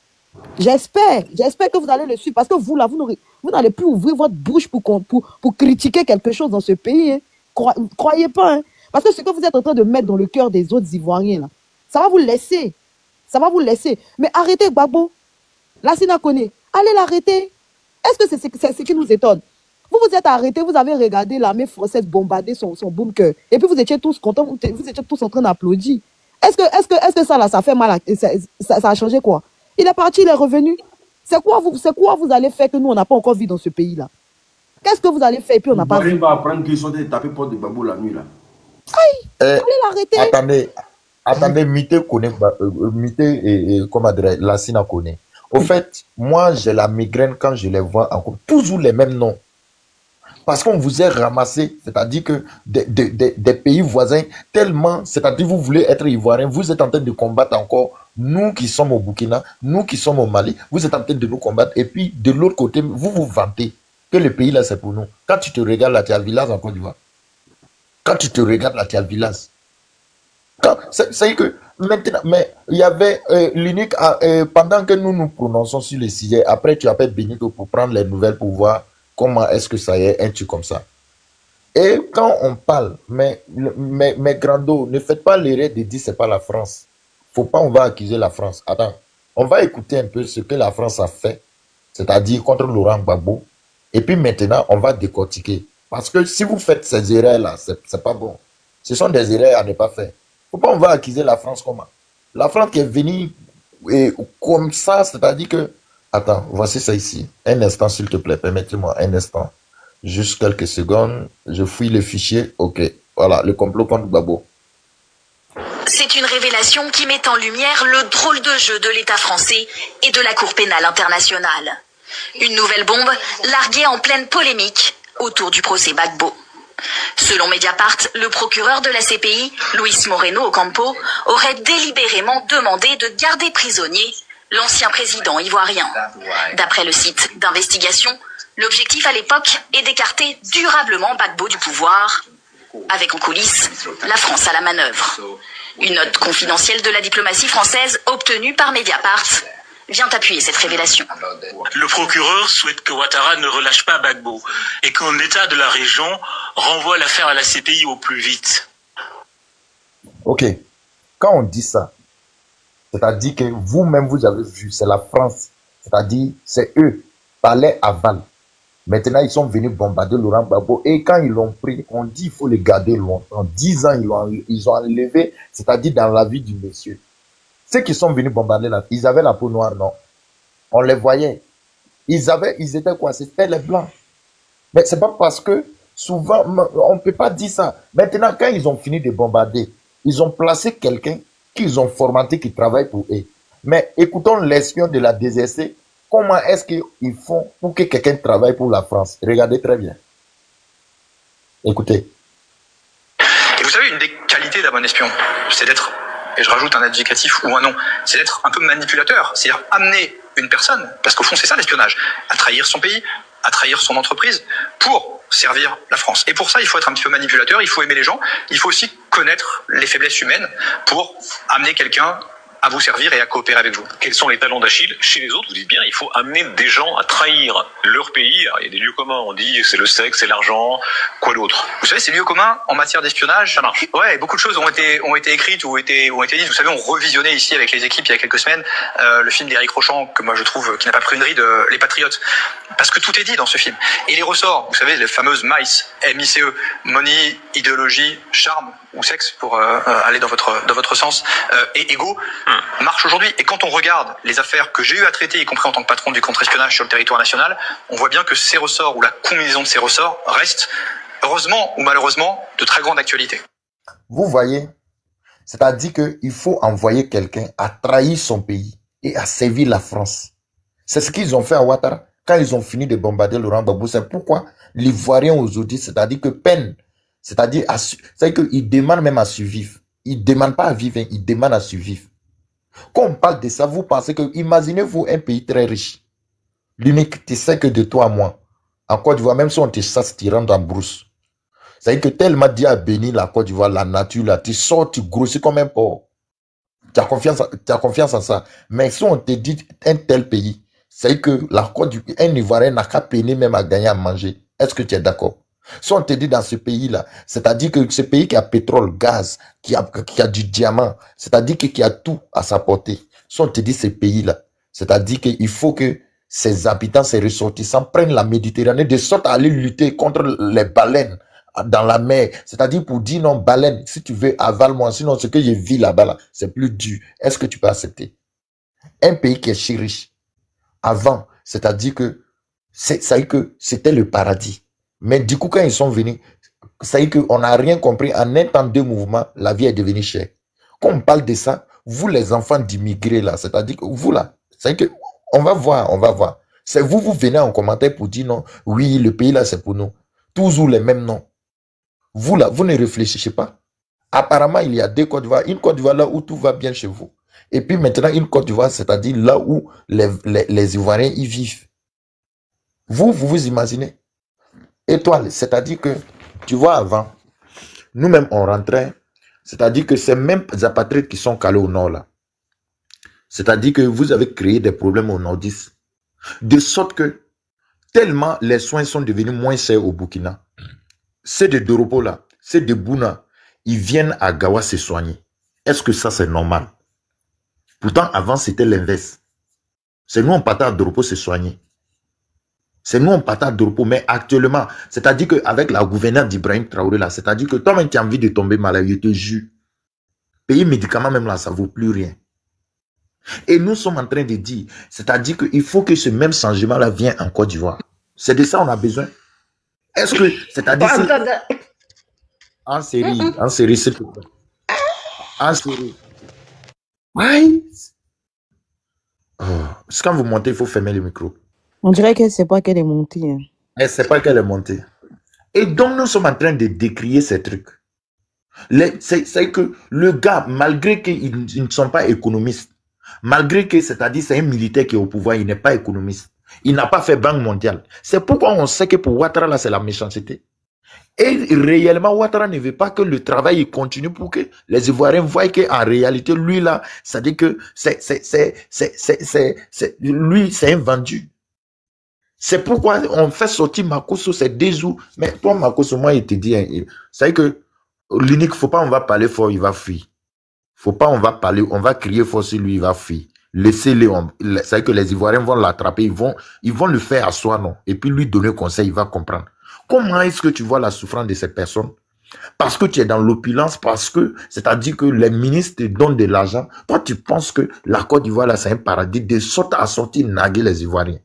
J'espère que vous allez le suivre. Parce que vous, là, vous n'allez plus ouvrir votre bouche pour critiquer quelque chose dans ce pays. Hein. Croyez pas. Hein. Parce que ce que vous êtes en train de mettre dans le cœur des autres Ivoiriens, là, ça va vous laisser. Ça va vous laisser. Mais arrêtez Gbagbo. Lassina Conné, allez l'arrêter. Est-ce que c'est ce qui nous étonne? Vous vous êtes arrêtés, vous avez regardé l'armée française bombarder son bunker. Et puis vous étiez tous contents, vous étiez tous en train d'applaudir. Est-ce que ça, là, ça fait mal? Ça a changé quoi? Il est parti, il est revenu. C'est quoi vous allez faire que nous, on n'a pas encore vu dans ce pays-là? Qu'est-ce que vous allez faire et puis on n'a pas vu? Il va apprendre qu'ils sont tapés porte de Gbagbo la nuit, là. Allez l'arrêter. Attendez, Mité connaît, Mité et comment dire, Lassina connaît. Au fait, moi, j'ai la migraine quand je les vois encore. Toujours les mêmes noms. Parce qu'on vous a ramassé, c'est-à-dire que des pays voisins, tellement, c'est-à-dire vous voulez être ivoirien, vous êtes en train de combattre encore nous qui sommes au Burkina, nous qui sommes au Mali, vous êtes en train de nous combattre. Et puis, de l'autre côté, vous vous vantez que le pays là, c'est pour nous. Quand tu te regardes là, tu as village en Côte d'Ivoire. Quand tu te regardes là, tu as village. C'est que maintenant, mais il y avait l'unique, pendant que nous nous prononçons sur les sujets, après tu appelles Benito pour prendre les nouvelles pour voir comment est-ce que ça y est, un truc comme ça. Et quand on parle, mais Grando, ne faites pas l'erreur de dire c'est pas la France. Faut pas, on va accuser la France. Attends, on va écouter un peu ce que la France a fait, c'est-à-dire contre Laurent Gbagbo. Et puis maintenant, on va décortiquer. Parce que si vous faites ces erreurs-là, c'est pas bon. Ce sont des erreurs à ne pas faire. Faut pas, on va accuser la France comment? La France qui est venue comme ça, c'est-à-dire que... Attends, voici ça ici. Un instant, s'il te plaît, permettez-moi un instant. Juste quelques secondes. Je fouille le fichier. Ok, voilà, le complot contre Gbagbo. C'est une révélation qui met en lumière le drôle de jeu de l'État français et de la Cour pénale internationale. Une nouvelle bombe larguée en pleine polémique autour du procès Gbagbo. Selon Mediapart, le procureur de la CPI, Luis Moreno Ocampo, aurait délibérément demandé de garder prisonnier l'ancien président ivoirien. D'après le site d'investigation, l'objectif à l'époque est d'écarter durablement Gbagbo du pouvoir, avec en coulisses la France à la manœuvre. Une note confidentielle de la diplomatie française obtenue par Mediapart vient appuyer cette révélation. Le procureur souhaite que Ouattara ne relâche pas Gbagbo et qu'un État de la région renvoie l'affaire à la CPI au plus vite. Ok, quand on dit ça, c'est-à-dire que vous-même vous avez vu, c'est la France, c'est-à-dire c'est eux, palais aval. Maintenant, ils sont venus bombarder Laurent Gbagbo et quand ils l'ont pris, on dit qu'il faut le garder longtemps. 10 ans, ils ont enlevé, c'est-à-dire dans la vie du monsieur. Ceux qui sont venus bombarder là, ils avaient la peau noire, non? On les voyait. Ils étaient quoi? C'était les blancs. Mais c'est pas parce que souvent, on ne peut pas dire ça. Maintenant, quand ils ont fini de bombarder, ils ont placé quelqu'un qu'ils ont formaté qui travaille pour eux. Mais écoutons l'espion de la DGC. Comment est-ce qu'ils font pour que quelqu'un travaille pour la France? Regardez très bien. Écoutez. Et vous savez, une des qualités d'un bon espion, c'est d'être, et je rajoute un adjectif ou un nom, c'est d'être un peu manipulateur. C'est-à-dire amener une personne, parce qu'au fond c'est ça l'espionnage, à trahir son pays, à trahir son entreprise pour servir la France. Et pour ça, il faut être un petit peu manipulateur, il faut aimer les gens, il faut aussi connaître les faiblesses humaines pour amener quelqu'un à vous servir et à coopérer avec vous. Quels sont les talons d'Achille chez les autres? Vous dites bien, il faut amener des gens à trahir leur pays. Alors, il y a des lieux communs, on dit c'est le sexe, c'est l'argent, quoi d'autre? Vous savez, ces lieux communs en matière d'espionnage, ça marche. Ouais, beaucoup de choses ont été écrites ou ont été dites. Vous savez, on revisionnait ici avec les équipes il y a quelques semaines le film d'Éric Rochant, que moi je trouve qui n'a pas pris une ride, Les Patriotes. Parce que tout est dit dans ce film. Et les ressorts, vous savez, les fameuses MICE, M-I-C-E, money, idéologie, charme ou sexe, pour aller dans votre sens, et ego, marche aujourd'hui. Et quand on regarde les affaires que j'ai eu à traiter, y compris en tant que patron du contre-espionnage sur le territoire national, on voit bien que ces ressorts ou la combinaison de ces ressorts restent, heureusement ou malheureusement, de très grande actualité. Vous voyez, c'est-à-dire qu'il faut envoyer quelqu'un à trahir son pays et à servir la France. C'est ce qu'ils ont fait à Ouattara quand ils ont fini de bombarder Laurent Gbagbo. C'est pourquoi l'Ivoirien aujourd'hui, c'est-à-dire que peine, c'est-à-dire qu'ils demandent même à survivre. Ils ne demandent pas à vivre, ils demandent à survivre. Quand on parle de ça, vous pensez que, imaginez-vous un pays très riche. L'unique, tu sais que de toi à moi, en Côte d'Ivoire, même si on te chasse, tu rentres en brousse. C'est-à-dire que tellement Dieu a béni la Côte d'Ivoire, la nature, là, tu sors, tu grossis comme un porc. Tu as confiance en ça. Mais si on te dit un tel pays, c'est que la Côte d'Ivoire, un Ivoirien n'a qu'à peiner même à gagner à manger. Est-ce que tu es d'accord? Si on te dit dans ce pays-là, c'est-à-dire que ce pays qui a pétrole, gaz, qui a du diamant, c'est-à-dire qui a tout à sa portée. Si on te dit ce pays-là, c'est-à-dire qu'il faut que ses habitants, ses ressortissants prennent la Méditerranée de sorte à aller lutter contre les baleines dans la mer. C'est-à-dire pour dire non, baleine, si tu veux, avale-moi, sinon ce que je vis là-bas, là, c'est plus dur. Est-ce que tu peux accepter? Un pays qui est si riche, avant, c'est-à-dire que c'était le paradis. Mais du coup, quand ils sont venus, ça y est qu'on n'a rien compris. En un temps de mouvement, la vie est devenue chère. Quand on parle de ça, vous les enfants d'immigrés là, c'est-à-dire que vous là, c'est que on va voir. C'est vous venez en commentaire pour dire non, oui, le pays là c'est pour nous. Toujours les mêmes noms. Vous là, vous ne réfléchissez pas. Apparemment, il y a deux Côtes d'Ivoire. Une Côte d'Ivoire là où tout va bien chez vous. Et puis maintenant, une Côte d'Ivoire, c'est-à-dire là où les Ivoiriens y vivent. Vous imaginez? Étoile, c'est-à-dire que, tu vois, avant, nous-mêmes, on rentrait, c'est-à-dire que ces mêmes apatrides qui sont calés au nord, là, c'est-à-dire que vous avez créé des problèmes au nordiste, de sorte que, tellement les soins sont devenus moins chers au Burkina, c'est de Doropo, là, c'est de Bouna, ils viennent à Gawa se soigner. Est-ce que ça, c'est normal? Pourtant, avant, c'était l'inverse. C'est nous, on partait à Doropo se soigner. C'est nous, on partage de repos, mais actuellement, c'est-à-dire qu'avec la gouverneure d'Ibrahim Traoré, là, c'est-à-dire que toi-même, tu as envie de tomber malade, je te jure. Payer médicaments, même là, ça ne vaut plus rien. Et nous sommes en train de dire, c'est-à-dire qu'il faut que ce même changement-là vienne en Côte d'Ivoire. C'est de ça qu'on a besoin. Est-ce que, c'est-à-dire... En série, s'il te plaît. En série. Ouais. Oh. Quand vous montez, il faut fermer le micro. On dirait qu'elle ne sait pas qu'elle est montée. Hein. Elle ne sait pas qu'elle est montée. Et donc, nous sommes en train de décrier ces trucs. C'est que le gars, malgré qu'ils ne sont pas économistes, malgré que, c'est-à-dire, c'est un militaire qui est au pouvoir, il n'est pas économiste. Il n'a pas fait Banque mondiale. C'est pourquoi on sait que pour Ouattara, là, c'est la méchanceté. Et réellement, Ouattara ne veut pas que le travail continue pour que les Ivoiriens voient qu'en réalité, lui, là, c'est-à-dire que lui, c'est un vendu. C'est pourquoi on fait sortir Makosso, c'est 2 jours. Mais toi, Makosso, moi, il te dit, c'est que l'unique, faut pas, on va parler fort, il va fuir. Faut pas, on va parler, on va crier fort sur lui, il va fuir. Laissez-le, c'est que les Ivoiriens vont l'attraper, ils vont le faire à soi, non. Et puis lui donner conseil, il va comprendre. Comment est-ce que tu vois la souffrance de ces personnes? Parce que tu es dans l'opulence, parce que, c'est-à-dire que les ministres te donnent de l'argent. Toi, tu penses que la Côte d'Ivoire, là, c'est un paradis, de sorte à sortir naguer les Ivoiriens.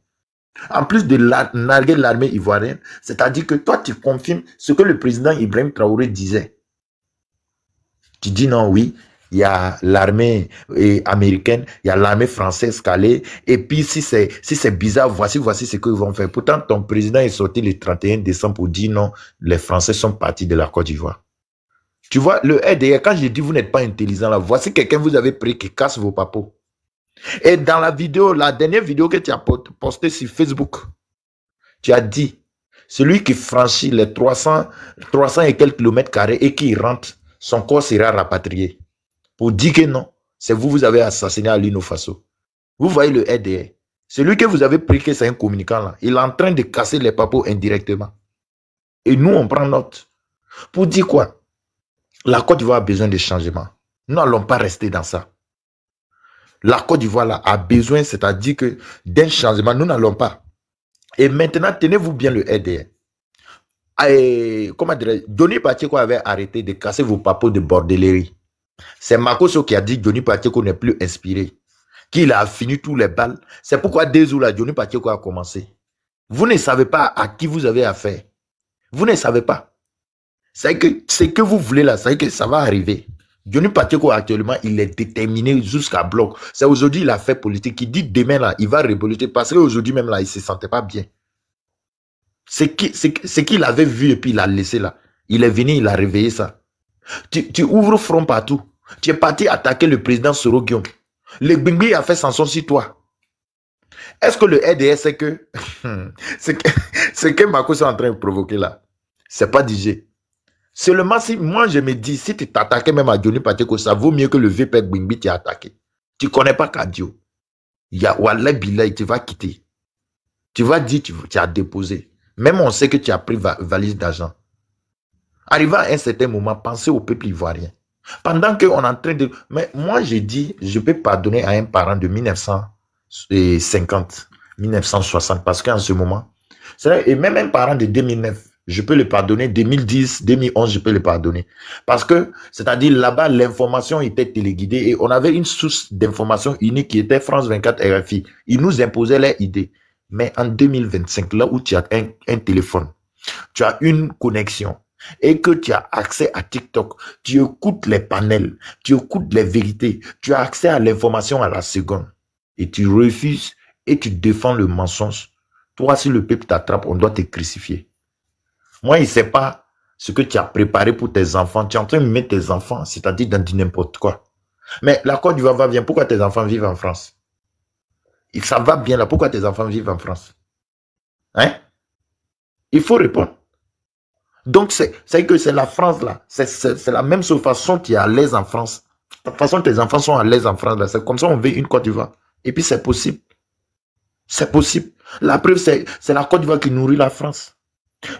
En plus de narguer l'armée ivoirienne, c'est-à-dire que toi, tu confirmes ce que le président Ibrahim Traoré disait. Tu dis non, oui, il y a l'armée américaine, il y a l'armée française calée, et puis si c'est bizarre, voici ce qu'ils vont faire. Pourtant, ton président est sorti le 31 décembre pour dire non, les Français sont partis de la Côte d'Ivoire. Tu vois, le RDR, quand je dis vous n'êtes pas intelligent là, voici quelqu'un vous avez pris qui casse vos papos. Et dans la vidéo, la dernière vidéo que tu as postée sur Facebook, tu as dit, celui qui franchit les 300 et quelques kilomètres carrés et qui rentre, son corps sera rapatrié. Pour dire que non, C'est vous, vous avez assassiné Alino Faso. Vous voyez le RDR. Celui que vous avez pris que c'est un communicant là, il est en train de casser les papos indirectement. Et nous, on prend note. Pour dire quoi? La Côte d'Ivoire a besoin de changements. Nous n'allons pas rester dans ça. La Côte d'Ivoire là a besoin, c'est-à-dire que d'un changement, nous n'allons pas. Et maintenant, tenez-vous bien le RDR. Comment dire, Johnny Pacheco avait arrêté de casser vos papos de bordellerie. C'est Makoso qui a dit que Johnny Pacheco n'est plus inspiré. Qu'il a fini tous les balles. C'est pourquoi dès là, Johnny Pacheco a commencé. Vous ne savez pas à qui vous avez affaire. Vous ne savez pas. C'est que ce que vous voulez là, c'est que ça va arriver. Johnny Pacheco actuellement, il est déterminé jusqu'à bloc. C'est aujourd'hui il a fait politique. Il dit demain là, il va révoluer parce qu'aujourd'hui même là, il ne se sentait pas bien. Ce qu'il avait vu et puis il a laissé là. Il est venu, il a réveillé ça. Tu ouvres front partout. Tu es parti attaquer le président Soro Guillaume. Le Gbingbi a fait sanction sur toi. Est-ce que le RDS c'est que ce que Marcos est en train de provoquer là, c'est pas digé. Seulement si moi je me dis, si tu t'attaquais même à Johnny Pacheco, ça vaut mieux que le VP Gbingbi t'a attaqué. Tu connais pas Kadio. Il y a Wallah Bilay, tu vas quitter. Tu vas dire, tu as déposé. Même on sait que tu as pris valise d'argent. Arrivé à un certain moment, pensez au peuple ivoirien. Pendant qu'on est en train de... Mais moi, j'ai dit, je peux pardonner à un parent de 1950, 1960, parce qu'en ce moment, et même un parent de 2009, je peux le pardonner. 2010, 2011, je peux le pardonner. Parce que, c'est-à-dire, là-bas, l'information était téléguidée et on avait une source d'information unique qui était France 24 RFI. Ils nous imposaient leurs idées. Mais en 2025, là où tu as un téléphone, tu as une connexion, et que tu as accès à TikTok, tu écoutes les panels, tu écoutes les vérités, tu as accès à l'information à la seconde, et tu refuses et tu défends le mensonge. Toi, si le peuple t'attrape, on doit te crucifier. Moi, il ne sait pas ce que tu as préparé pour tes enfants. Tu es en train de mettre tes enfants, c'est-à-dire dans n'importe quoi. Mais la Côte d'Ivoire va bien. Pourquoi tes enfants vivent en France? Ça va bien là. Pourquoi tes enfants vivent en France? Hein? Il faut répondre. Donc, c'est que c'est la France là. C'est la même façon tu es à l'aise en France. De toute façon, tes enfants sont à l'aise en France là. C'est comme ça on veut une Côte d'Ivoire. Et puis c'est possible. C'est possible. La preuve, c'est la Côte d'Ivoire qui nourrit la France.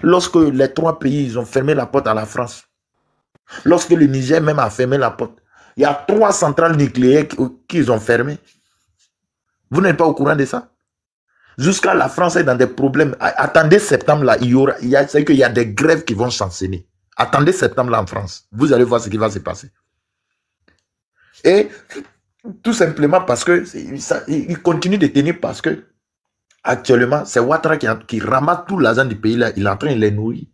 Lorsque les trois pays ils ont fermé la porte à la France. Lorsque le Niger même a fermé la porte. Il y a 3 centrales nucléaires qu'ils ont fermées. Vous n'êtes pas au courant de ça? Jusqu'à la France est dans des problèmes. Attendez septembre là, c'est qu'il y a des grèves qui vont s'enchaîner. Attendez septembre là en France. Vous allez voir ce qui va se passer. Et tout simplement parce que il continue de tenir parce que actuellement c'est Ouattara qui ramasse tout l'argent du pays là. Il est en train de les nourrir.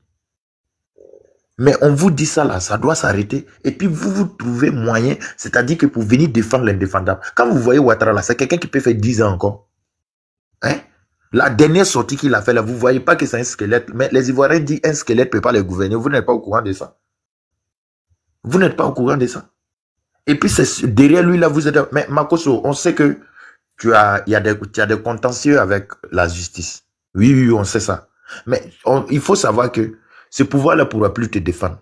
Mais on vous dit ça là, ça doit s'arrêter. Et puis vous trouvez moyen, c'est-à-dire que pour venir défendre l'indéfendable. Quand vous voyez Ouattara là, c'est quelqu'un qui peut faire 10 ans encore. Hein? La dernière sortie qu'il a fait là, vous ne voyez pas que c'est un squelette. Mais les Ivoiriens disent un squelette ne peut pas les gouverner. Vous n'êtes pas au courant de ça. Vous n'êtes pas au courant de ça. Et puis derrière lui là, vous êtes... Mais Makoso, on sait que tu as des contentieux avec la justice. Oui, on sait ça. Mais il faut savoir que ce pouvoir-là ne pourra plus te défendre.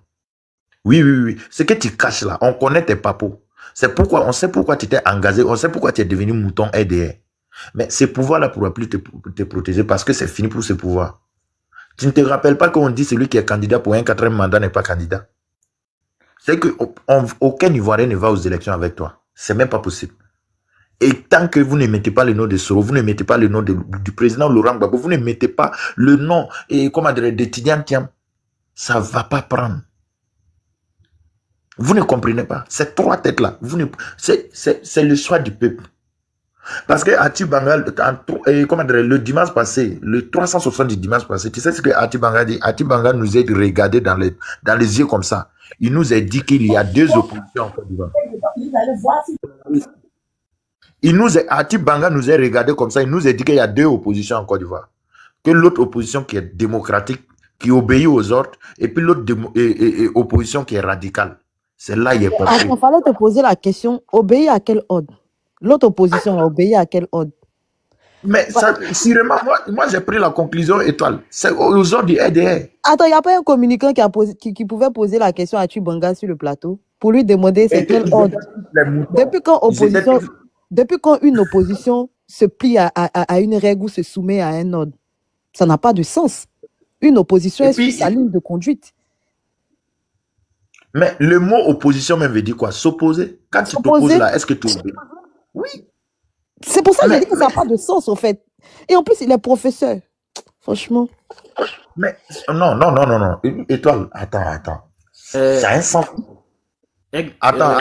Oui. Ce que tu caches là, on connaît tes papos. C'est pourquoi, on sait pourquoi tu t'es engagé, on sait pourquoi tu es devenu mouton RDR. Mais ce pouvoir-là ne pourra plus te protéger parce que c'est fini pour ce pouvoir. Tu ne te rappelles pas qu'on dit celui qui est candidat pour un 4e mandat n'est pas candidat. C'est qu'aucun Ivoirien ne va aux élections avec toi. C'est même pas possible. Et tant que vous ne mettez pas le nom de Soro, vous ne mettez pas le nom du président Laurent Gbagbo, vous ne mettez pas le nom de Tidiane Thiam, ça ne va pas prendre. Vous ne comprenez pas. Ces 3 têtes-là, c'est le choix du peuple. Parce que Ati-Banga, le dimanche passé, le 360 du dimanche passé, tu sais ce que Ati-Banga dit? Ati-Banga nous a regardé dans les yeux comme ça. Il nous a dit qu'il y a 2 oppositions en Côte d'Ivoire. Ati-Banga nous a regardé comme ça, il nous a dit qu'il y a 2 oppositions en Côte d'Ivoire. Que l'autre opposition qui est démocratique, qui obéit aux ordres, et puis l'autre opposition qui est radicale. C'est là il est compris. Il fallait te poser la question, obéir à quel ordre? L'autre opposition a obéi à quel ordre? Mais ça, sûrement, moi j'ai pris la conclusion étoile. C'est aux ordres du RDR. Attends, il n'y a pas un communicant qui pouvait poser la question à Chibanga sur le plateau pour lui demander c'est quel ordre. Depuis quand une opposition se plie à une règle ou se soumet à un ordre, ça n'a pas de sens. Une opposition est sur sa ligne de conduite. Mais le mot opposition même veut dire quoi? S'opposer. Quand tu t'opposes là, est-ce que tu... Oui. C'est pour ça que j'ai dit que ça n'a pas de sens, en fait. Et en plus, il est professeur. Franchement. Mais non. Étoile, attends. Ça a un sens. Attends,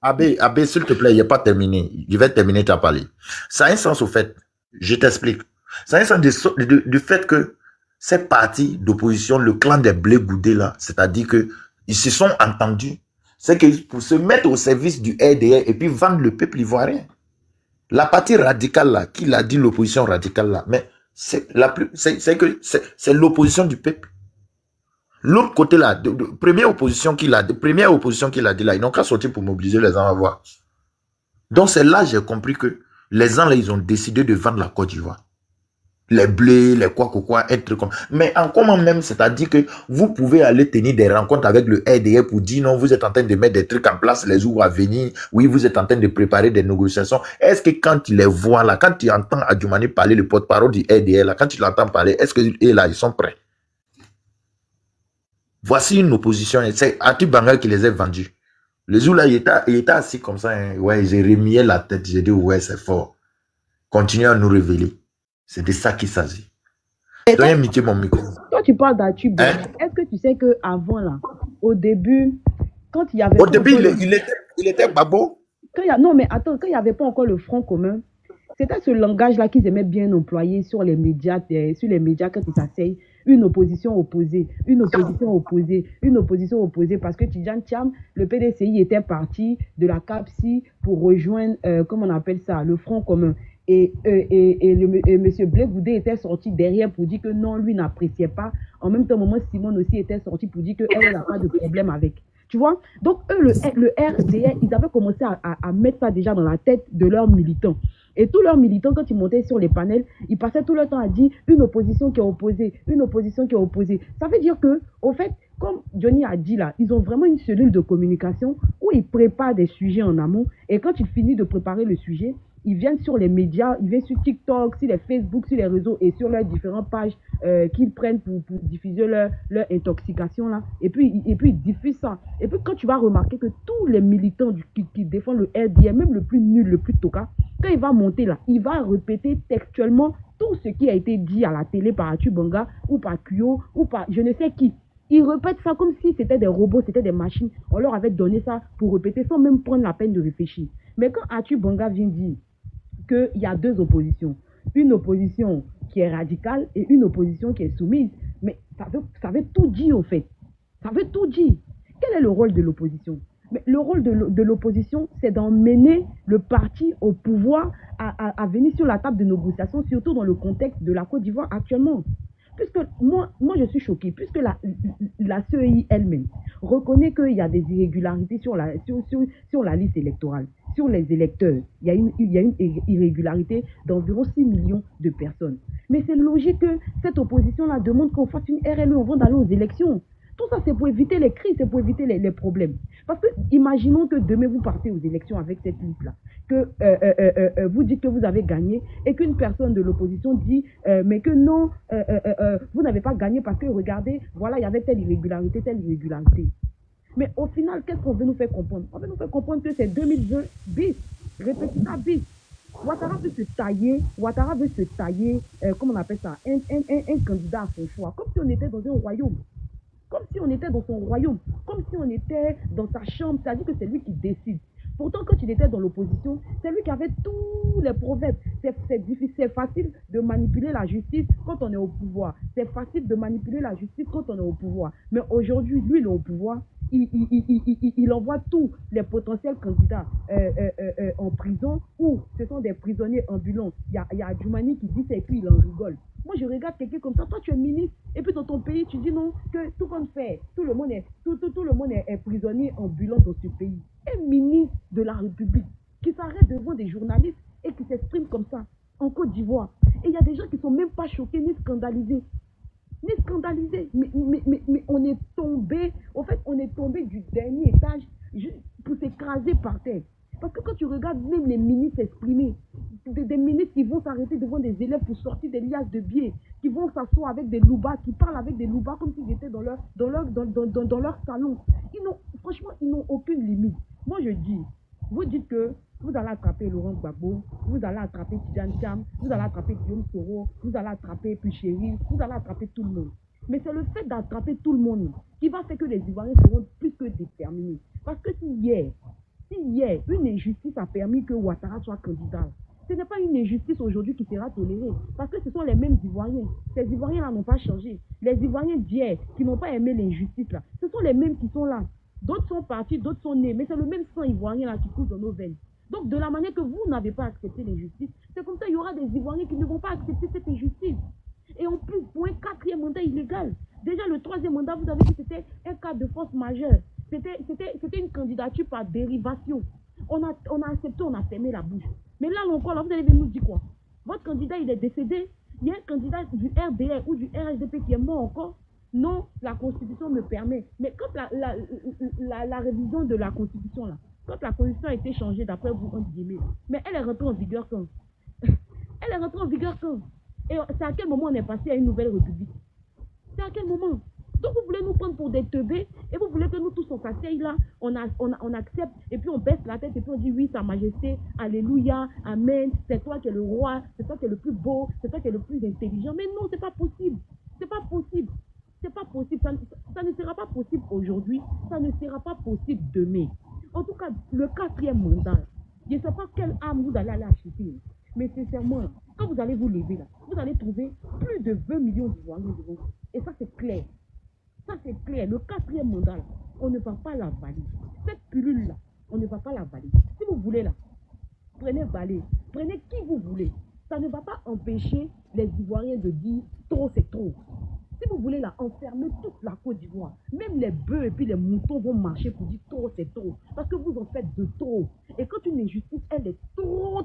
Abbé, s'il te plaît, il n'est pas terminé. Je vais terminer, tu as parlé. Ça a un sens, au fait. Je t'explique. Ça a un sens du fait que ces partis d'opposition, le clan des Blé Goudé, là, c'est-à-dire que ils se sont entendus. C'est que pour se mettre au service du RDR et puis vendre le peuple ivoirien. La partie radicale là, qui l'a dit l'opposition radicale là, mais c'est l'opposition du peuple. L'autre côté là, première opposition qu'il a dit là, ils n'ont qu'à sortir pour mobiliser les gens à voir. Donc c'est là j'ai compris que les gens là, ils ont décidé de vendre la Côte d'Ivoire. Les blés, les quoi, un truc comme... Mais en comment même, c'est-à-dire que vous pouvez aller tenir des rencontres avec le RDR pour dire non, vous êtes en train de mettre des trucs en place les jours à venir, oui, vous êtes en train de préparer des négociations. Est-ce que quand tu les vois là, quand tu entends Adjoumani parler, le porte-parole du RDR là, quand tu l'entends parler, est-ce que là, ils sont prêts? Voici une opposition, c'est Atu Bangal qui les a vendus. Le jour là, il était assis comme ça, hein, ouais, j'ai remis la tête, j'ai dit ouais, c'est fort. Continuez à nous révéler. C'est de ça qu'il s'agit. Donne mon micro. Toi, tu parles d'Atu Bangal. Est-ce que tu sais qu'avant, là, au début, quand il y avait... Au début, il était babo. Non, mais attends, quand il n'y avait pas encore le Front commun, c'était ce langage-là qu'ils aimaient bien employer sur les médias quand ils s'asseyent. Une opposition opposée, parce que Tidjane Thiam, le PDCI était parti de la CAPSI pour rejoindre, comment on appelle ça, le Front commun. Et M. Blé Goudé était sorti derrière pour dire que non, lui n'appréciait pas. En même temps, Maman Simone aussi était sorti pour dire qu'elle n'a pas de problème avec. Tu vois? Donc, eux, le RDR, ils avaient commencé à mettre ça déjà dans la tête de leurs militants. Et tous leurs militants, quand ils montaient sur les panels, ils passaient tout le temps à dire une opposition qui est opposée, une opposition qui est opposée. Ça veut dire que, au fait, comme Johnny a dit là, ils ont vraiment une cellule de communication où ils préparent des sujets en amont. Et quand ils finissent de préparer le sujet, ils viennent sur les médias, ils viennent sur TikTok, sur les Facebook, sur les réseaux et sur leurs différentes pages qu'ils prennent pour diffuser leur intoxication là. Et puis ils diffusent ça. Et puis quand tu vas remarquer que tous les militants qui défendent le RDR, même le plus nul, le plus toka, quand il va monter là, il va répéter textuellement tout ce qui a été dit à la télé par Atu Banga ou par Kuyo ou par je ne sais qui. Ils répètent ça comme si c'était des robots, c'était des machines. On leur avait donné ça pour répéter sans même prendre la peine de réfléchir. Mais quand Atu Banga vient dire qu'il y a deux oppositions, une opposition qui est radicale et une opposition qui est soumise, mais ça veut tout dire en fait. Ça veut tout dire. Quel est le rôle de l'opposition? Mais le rôle de l'opposition, c'est d'emmener le parti au pouvoir à venir sur la table de négociation, surtout dans le contexte de la Côte d'Ivoire actuellement. Puisque moi je suis choquée, puisque la CEI elle-même reconnaît qu'il y a des irrégularités sur la liste électorale, sur les électeurs. Il y a une irrégularité d'environ 6 millions de personnes. Mais c'est logique que cette opposition-là demande qu'on fasse une RLE avant d'aller aux élections. Tout ça, c'est pour éviter les crises, c'est pour éviter les problèmes. Parce que, imaginons que demain, vous partez aux élections avec cette liste-là, que vous dites que vous avez gagné, et qu'une personne de l'opposition dit, mais que non, vous n'avez pas gagné parce que, regardez, voilà, il y avait telle irrégularité, telle irrégularité. Mais au final, qu'est-ce qu'on veut nous faire comprendre? On veut nous faire comprendre que c'est 2020 bis, répétez ça bis. Ouattara veut se tailler, comment on appelle ça, un candidat à son choix, comme si on était dans un royaume. Comme si on était dans son royaume, comme si on était dans sa chambre, c'est-à-dire que c'est lui qui décide. Pourtant, quand il était dans l'opposition, c'est lui qui avait tous les proverbes. C'est difficile, c'est facile de manipuler la justice quand on est au pouvoir. C'est facile de manipuler la justice quand on est au pouvoir. Mais aujourd'hui, lui, il est au pouvoir. Il envoie tous les potentiels candidats en prison ou ce sont des prisonniers ambulants. Il y a Adjoumani qui dit ça et puis il en rigole. Moi, je regarde quelqu'un comme ça. Toi, tu es ministre et puis dans ton pays, tu dis non, que tout compte fait. Tout le monde est prisonnier ambulant dans ce pays. Un ministre de la République qui s'arrête devant des journalistes et qui s'exprime comme ça en Côte d'Ivoire. Et il y a des gens qui ne sont même pas choqués ni scandalisés. Mais on est tombé, en fait, on est tombé du dernier étage pour s'écraser par terre. Parce que quand tu regardes même les ministres s'exprimer, des ministres qui vont s'arrêter devant des élèves pour sortir des liasses de billets, qui vont s'asseoir avec des loubas, qui parlent avec des loubas comme s'ils étaient dans leur salon. Franchement, ils n'ont aucune limite. Moi, je dis, vous dites que vous allez attraper Laurent Gbagbo, vous allez attraper Tidjane Thiam, vous allez attraper Guillaume Soro, vous allez attraper Puchéry, vous allez attraper tout le monde. Mais c'est le fait d'attraper tout le monde qui va faire que les Ivoiriens seront plus que déterminés. Parce que si hier, une injustice a permis que Ouattara soit candidat, ce n'est pas une injustice aujourd'hui qui sera tolérée. Parce que ce sont les mêmes Ivoiriens. Ces Ivoiriens-là n'ont pas changé. Les Ivoiriens d'hier qui n'ont pas aimé l'injustice, là, ce sont les mêmes qui sont là. D'autres sont partis, d'autres sont nés. Mais c'est le même sang ivoirien là qui coule dans nos veines. Donc, de la manière que vous n'avez pas accepté l'injustice, c'est comme ça qu'il y aura des Ivoiriens qui ne vont pas accepter cette injustice. Et en plus, pour un 4e mandat illégal, déjà le 3e mandat, vous avez dit que c'était un cas de force majeure. C'était une candidature par dérivation. On a accepté, on a fermé la bouche. Mais là encore, là, vous allez nous dire quoi? Votre candidat, il est décédé. Il y a un candidat du RDR ou du RSDP qui est mort encore. Non, la Constitution me permet. Mais quand la révision de la Constitution, là, quand la Constitution a été changée, d'après vous, on dit, mais elle est rentrée en vigueur quand? Elle est rentrée en vigueur quand? Et c'est à quel moment on est passé à une nouvelle république? C'est à quel moment? Donc vous voulez nous prendre pour des teubés et vous voulez que nous tous on s'asseye là, on accepte et puis on baisse la tête et puis on dit oui, Sa Majesté, Alléluia, Amen, c'est toi qui es le roi, c'est toi qui es le plus beau, c'est toi qui es le plus intelligent. Mais non, c'est pas possible. C'est pas possible. C'est pas possible. Ça ne sera pas possible aujourd'hui, ça ne sera pas possible demain. En tout cas, le 4e mandat, je ne sais pas quelle âme vous allez aller acheter. Mais sincèrement, quand vous allez vous lever là, vous allez trouver plus de 20 millions d'Ivoiriens devant vous. Et ça, c'est clair. Ça, c'est clair. Le 4e mandat, là, on ne va pas la valider. Cette pilule-là, on ne va pas la valider. Si vous voulez, là, prenez Balé, prenez qui vous voulez. Ça ne va pas empêcher les Ivoiriens de dire trop, c'est trop. Si vous voulez là, enfermer toute la Côte d'Ivoire, même les bœufs et puis les moutons vont marcher pour dire trop, c'est trop. Parce que vous en faites de trop. Et quand une injustice, elle est trop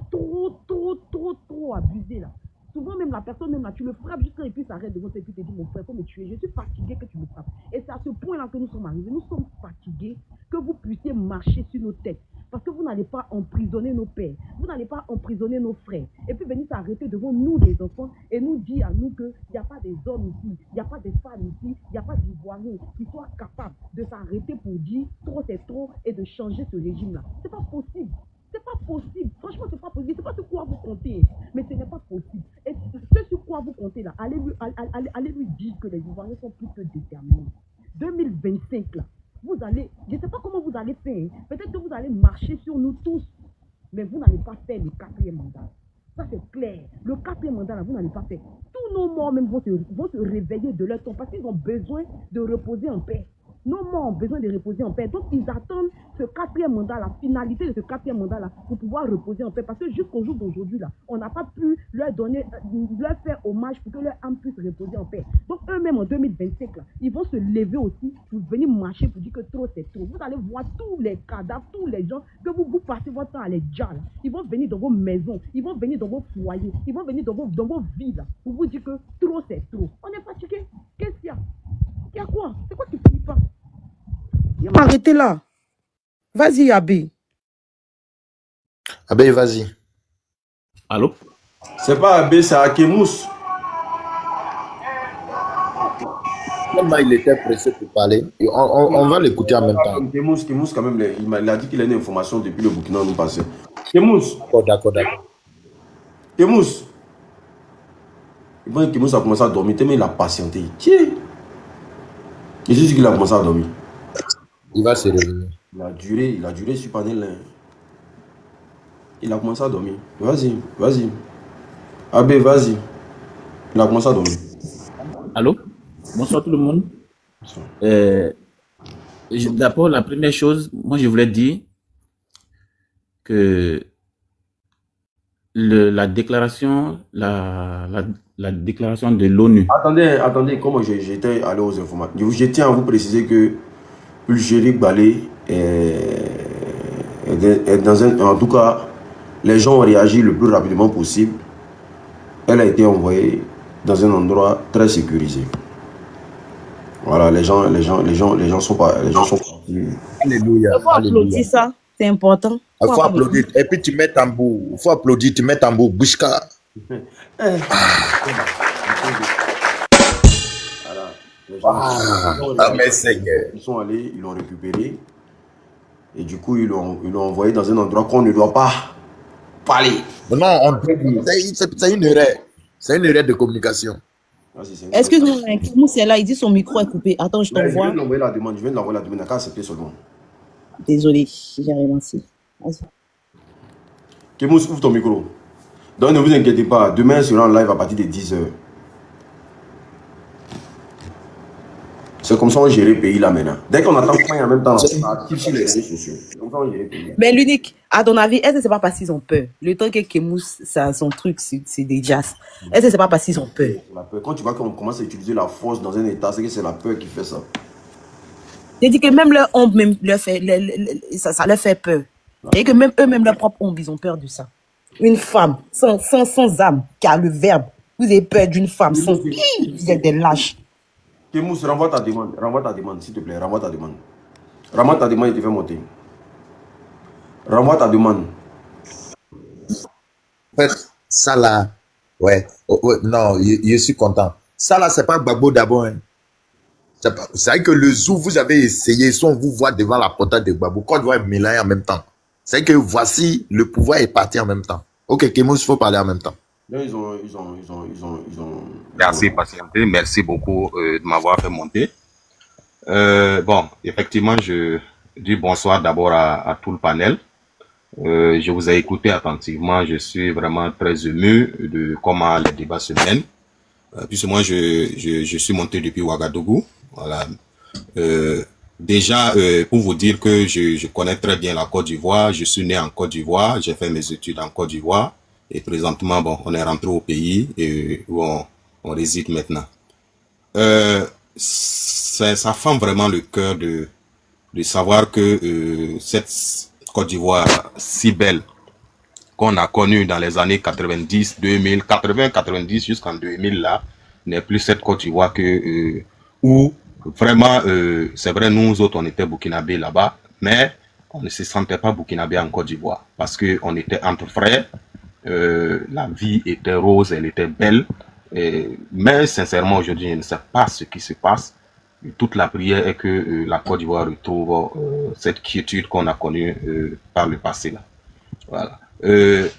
abusée là. Souvent même la personne même là, tu le frappes jusqu'à et puis s'arrête devant toi et puis te dit mon frère, il faut me tuer. Je suis fatigué que tu me frappes. Et c'est à ce point là que nous sommes arrivés. Nous sommes fatigués que vous puissiez marcher sur nos têtes. Parce que vous n'allez pas emprisonner nos pères. Vous n'allez pas emprisonner nos frères. Et puis venir s'arrêter devant nous les enfants et nous dire à nous qu'il n'y a pas des hommes ici, il n'y a pas des femmes ici, il n'y a pas d'Ivoiriens qui soient capables de s'arrêter pour dire trop c'est trop et de changer ce régime-là. C'est pas possible. C'est pas possible. Franchement, c'est pas possible. C'est pas sur quoi vous comptez. Mais ce n'est pas possible. Et ce sur quoi vous comptez là, allez lui dire que les Ivoiriens sont plus que déterminés. 2025 là, vous allez, je ne sais pas comment vous allez faire. Peut-être que vous allez marcher sur nous tous. Mais vous n'allez pas faire le 4e mandat. Ça c'est clair. Le 4e mandat là, vous n'allez pas faire. Tous nos morts même vont se réveiller de leur temps parce qu'ils ont besoin de reposer en paix. Nos morts ont besoin de reposer en paix. Donc, ils attendent ce 4e mandat, la finalité de ce 4e mandat-là, pour pouvoir reposer en paix. Parce que jusqu'au jour d'aujourd'hui, là, on n'a pas pu leur faire hommage pour que leur âme puisse reposer en paix. Donc, eux-mêmes, en 2025, là, ils vont se lever aussi pour venir marcher pour dire que trop, c'est trop. Vous allez voir tous les cadavres, tous les gens que vous passez votre temps à les dire. Ils vont venir dans vos maisons, ils vont venir dans vos foyers, ils vont venir dans vos vies, là, pour vous dire que trop, c'est trop. On est fatigué. Qu'est-ce qu'il y a? Il y a quoi? C'est quoi qui ne finit pas? Il m'a arrêté là. Vas-y, Abbé. Abbé, vas-y. Allô? C'est pas Abbé, c'est Akemous. Comment il était pressé pour parler. On va l'écouter en même temps. Kemous, quand même, il a dit qu'il a une information depuis le Burkina nous passé. Kemous. Oh, d'accord. Kemous. Kemous a commencé à dormir, mais il a patienté. Tiens. Il dit qu'il a commencé à dormir. Il va se réveiller. Il a duré sur panel. Il a commencé à dormir. Vas-y. Abbé, vas-y. Il a commencé à dormir. Allô? Bonsoir tout le monde. D'abord, la première chose, moi je voulais dire que la déclaration de l'ONU. Attendez, comment j'étais allé aux informations. Je tiens à vous préciser que Pulchéry Balé est dans un... En tout cas, les gens ont réagi le plus rapidement possible elle a été envoyée dans un endroit très sécurisé. Voilà, les gens sont partis. Alléluia. Il faut applaudir ça, c'est important. Il faut applaudir. Et puis tu mets tambour. Il faut applaudir, tu mets tambour. Bouchka. Voilà. Seigneur. Ils sont allés, ils l'ont récupéré. Et du coup, ils l'ont envoyé dans un endroit qu'on ne doit pas parler. Non, c'est une erreur. C'est une erreur de communication. Excuse-moi, Kémous est là, il dit son micro est coupé. Attends, je t'envoie. Je viens de l'envoyer la demande, il n'a qu'à accepter seulement. Désolé, j'ai relancé. Vas-y. Kémous, ouvre ton micro. Donc ne vous inquiétez pas, demain il sera en live à partir de 10h. C'est comme ça on gère le pays là maintenant. Dès qu'on attend point en même temps, on active sur les réseaux sociaux. Comme ça on gère le pays. Mais l'unique, à ton avis, est-ce que c'est pas parce qu'ils ont peur? Le temps que Kémous, son truc, c'est des jazz. Est-ce que c'est pas parce qu'ils ont peur? Quand tu vois qu'on commence à utiliser la force dans un état, c'est que c'est la peur qui fait ça. J'ai dit que même leur ombre, ça leur fait peur. Et que même eux-mêmes, leur propre ombre, ils ont peur de ça. Une femme sans âme, qui a le verbe. Vous avez peur d'une femme sans... Vous êtes des lâches. Kémous, renvoie ta demande, s'il te plaît, renvoie ta demande. Renvoie ta demande et te fais monter. Renvoie ta demande. En fait, ça là, ouais, non, je suis content. Ça là, c'est pas Gbagbo d'abord. Hein. C'est vrai que le jour vous avez essayé, si on vous voit devant la portail de Gbagbo, Côte d'Ivoire est mélangé en même temps. C'est que voici, le pouvoir est parti en même temps. Ok, Kémous, il faut parler en même temps. Ils ont... Merci, patienté. Merci beaucoup de m'avoir fait monter. Bon, effectivement, je dis bonsoir d'abord à tout le panel. Je vous ai écouté attentivement. Je suis vraiment très ému de comment les débats se mènent. Puisque moi, je suis monté depuis Ouagadougou. Voilà. Déjà, pour vous dire que je connais très bien la Côte d'Ivoire. Je suis né en Côte d'Ivoire. J'ai fait mes études en Côte d'Ivoire. Et présentement, bon, on est rentré au pays et où on réside maintenant. Ça fend vraiment le cœur de savoir que cette Côte d'Ivoire si belle qu'on a connue dans les années 90, 2000, 80, 90 jusqu'en 2000 là, n'est plus cette Côte d'Ivoire que où vraiment, c'est vrai, nous autres on était burkinabés là-bas, mais on ne se sentait pas burkinabés en Côte d'Ivoire parce que on était entre frères. La vie était rose, elle était belle, mais sincèrement aujourd'hui je ne sais pas ce qui se passe. Toute la prière est que la Côte d'Ivoire retrouve cette quiétude qu'on a connue par le passé là. Voilà.